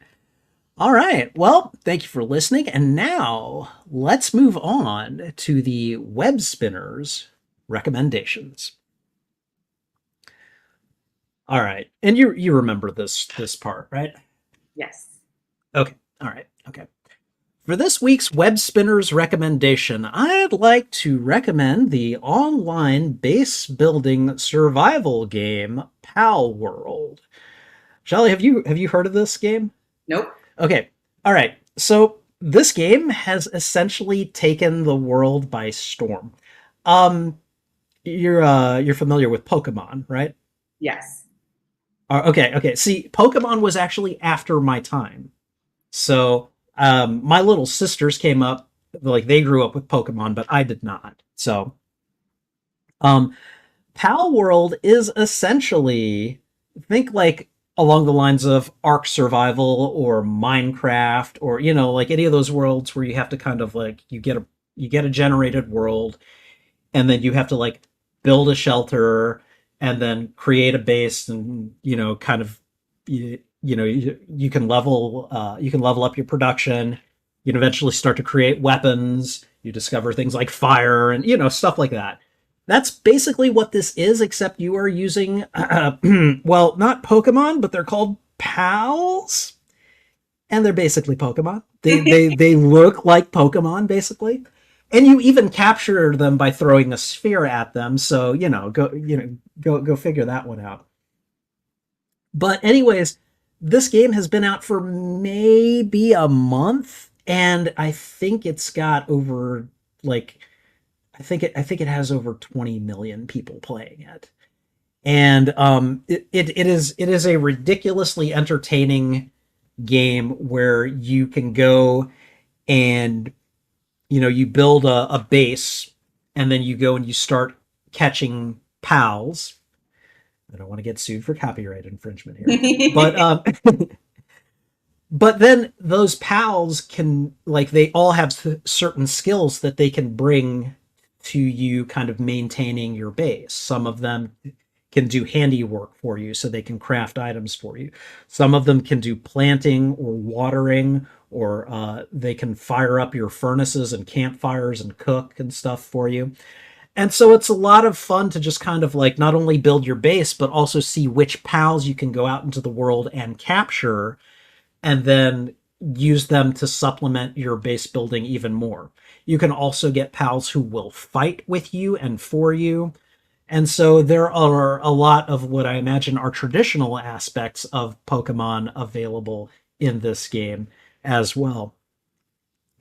All right. Well, thank you for listening. And now let's move on to the web spinners recommendations. All right. And you remember this part, right? Yes. Okay. All right. Okay. For this week's web spinners recommendation, I'd like to recommend the online base building survival game Pal World. Jaleh, have you heard of this game? Nope. Okay. All right. So this game has essentially taken the world by storm. Um, you're familiar with Pokemon, right? Yes. Okay. Okay. See, Pokemon was actually after my time. So my little sisters came up, like they grew up with Pokemon, but I did not. So um, Pal World is essentially, think like along the lines of Ark Survival or Minecraft, or you know, like any of those worlds where you have to kind of like you get a generated world, and then you have to like build a shelter and then create a base, and you know, kind of you you can level up your production. You can eventually start to create weapons. You discover things like fire and you know stuff like that. That's basically what this is, except you are using, well, not Pokemon, but they're called pals, and they're basically Pokemon. They look like Pokemon, basically, and you even capture them by throwing a sphere at them. So go figure that one out. But anyways, this game has been out for maybe a month, and I think it's got over like I think it has over 20 million people playing it. And it is a ridiculously entertaining game where you can go and you know you build a base, and then you go and you start catching pals. I don't want to get sued for copyright infringement here, but but then those pals can like they all have certain skills that they can bring to you kind of maintaining your base. Some of them can do handiwork for you so they can craft items for you. Some of them can do planting or watering, or they can fire up your furnaces and campfires and cook and stuff for you. And so it's a lot of fun to just kind of like not only build your base, but also see which pals you can go out into the world and capture, and then use them to supplement your base building even more. You can also get pals who will fight with you and for you. And so there are a lot of what I imagine are traditional aspects of Pokemon available in this game as well.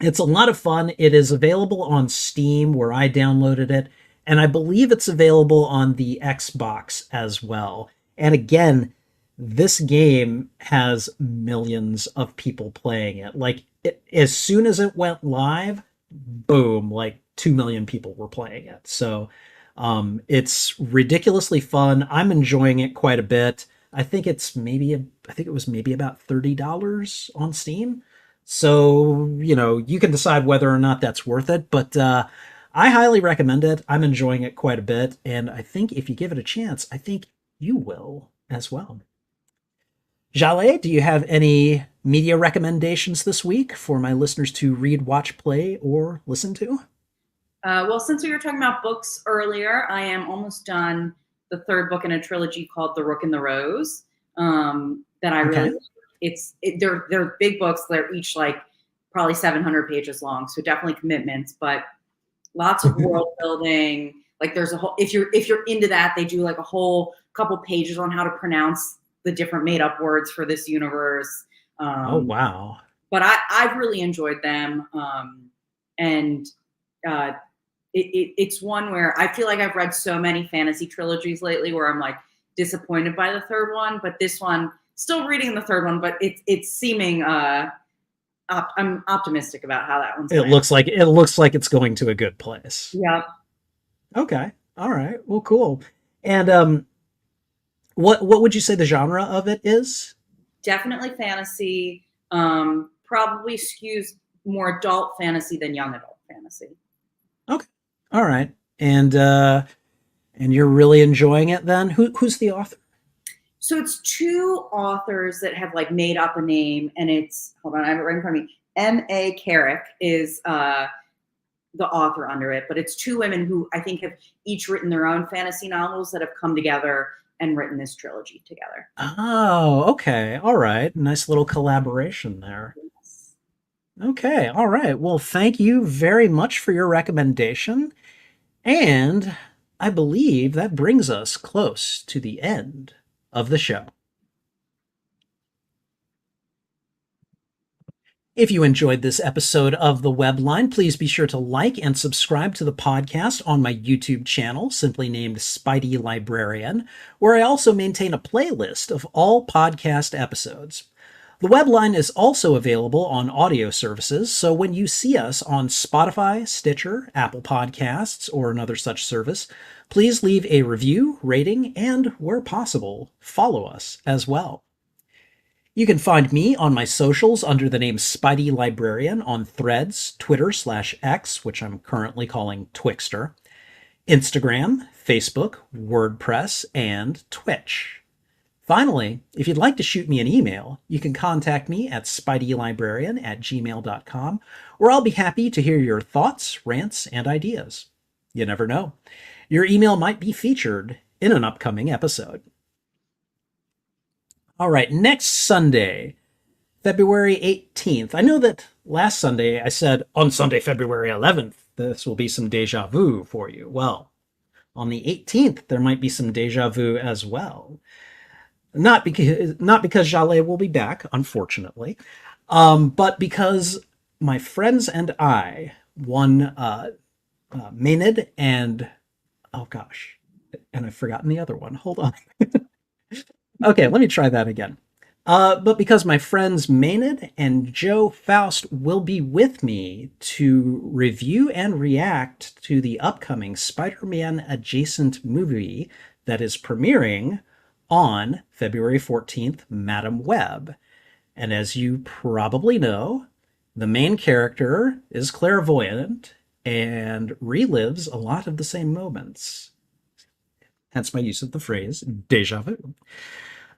It's a lot of fun. It is available on Steam, where I downloaded it, and I believe it's available on the Xbox as well. And again, this game has millions of people playing it. Like, as soon as it went live, boom, like 2 million people were playing it. So it's ridiculously fun. I'm enjoying it quite a bit. I think it was maybe about $30 on Steam. So, you know, you can decide whether or not that's worth it, but I highly recommend it. I'm enjoying it quite a bit, and I think if you give it a chance, I think you will as well. Jaleh, do you have any media recommendations this week for my listeners to read, watch, play, or listen to? Well, since we were talking about books earlier, I am almost done the third book in a trilogy called The Rook and the Rose. That I really, Okay. they're big books. They're each like probably 700 pages long, so definitely commitments, but lots of world building. Like there's a whole, if you're into that, they do like a whole couple pages on how to pronounce the different made up words for this universe. Oh, wow. But I've really enjoyed them. And uh, it's one where I feel like I've read so many fantasy trilogies lately where I'm like disappointed by the third one, but this one, still reading the third one, but it's seeming I'm optimistic about how that one's It going. looks like it's going to a good place. Yeah. Okay. All right. Well, cool. And what would you say the genre of it is? Definitely fantasy. Probably skews more adult fantasy than young adult fantasy. Okay. All right. And you're really enjoying it then? Who's the author? So it's two authors that have like made up a name, and it's, hold on, I have it right in front of me. M.A. Carrick is the author under it, but it's two women who I think have each written their own fantasy novels that have come together and written this trilogy together. Oh, okay. All right. Nice little collaboration there. Yes. Okay. All right. Well, thank you very much for your recommendation. And I believe that brings us close to the end of the show. If you enjoyed this episode of The Webline, please be sure to like and subscribe to the podcast on my YouTube channel, simply named Spidey Librarian, where I also maintain a playlist of all podcast episodes. The Webline is also available on audio services, so when you see us on Spotify, Stitcher, Apple Podcasts, or another such service, please leave a review, rating, and, where possible, follow us as well. You can find me on my socials under the name Spidey Librarian on Threads, Twitter/X, which I'm currently calling Twixter, Instagram, Facebook, WordPress, and Twitch. Finally, if you'd like to shoot me an email, you can contact me at spideylibrarian@gmail.com, where I'll be happy to hear your thoughts, rants, and ideas. You never know. Your email might be featured in an upcoming episode. All right, next Sunday, February 18th. I know that last Sunday I said on Sunday, February 11th, this will be some deja vu for you. Well, on the 18th, there might be some deja vu as well. Not because Jaleh will be back, unfortunately, but because my friends and I won Maynard and, oh gosh, and I've forgotten the other one. Hold on. Okay, let me try that again. But because my friends Maynard and Joe Faust will be with me to review and react to the upcoming Spider-Man adjacent movie that is premiering on February 14th, Madam Web. And as you probably know, the main character is clairvoyant and relives a lot of the same moments. Hence my use of the phrase deja vu.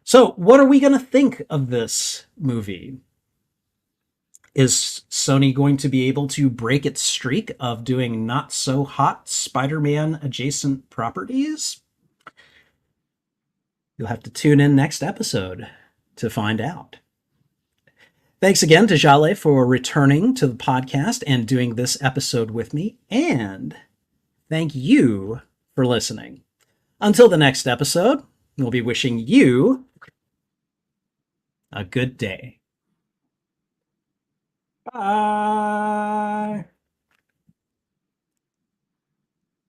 So, what are we going to think of this movie? Is Sony going to be able to break its streak of doing not so hot Spider-Man adjacent properties? You'll have to tune in next episode to find out. Thanks again to Jaleh for returning to the podcast and doing this episode with me. And thank you for listening. Until the next episode, we'll be wishing you a good day. Bye.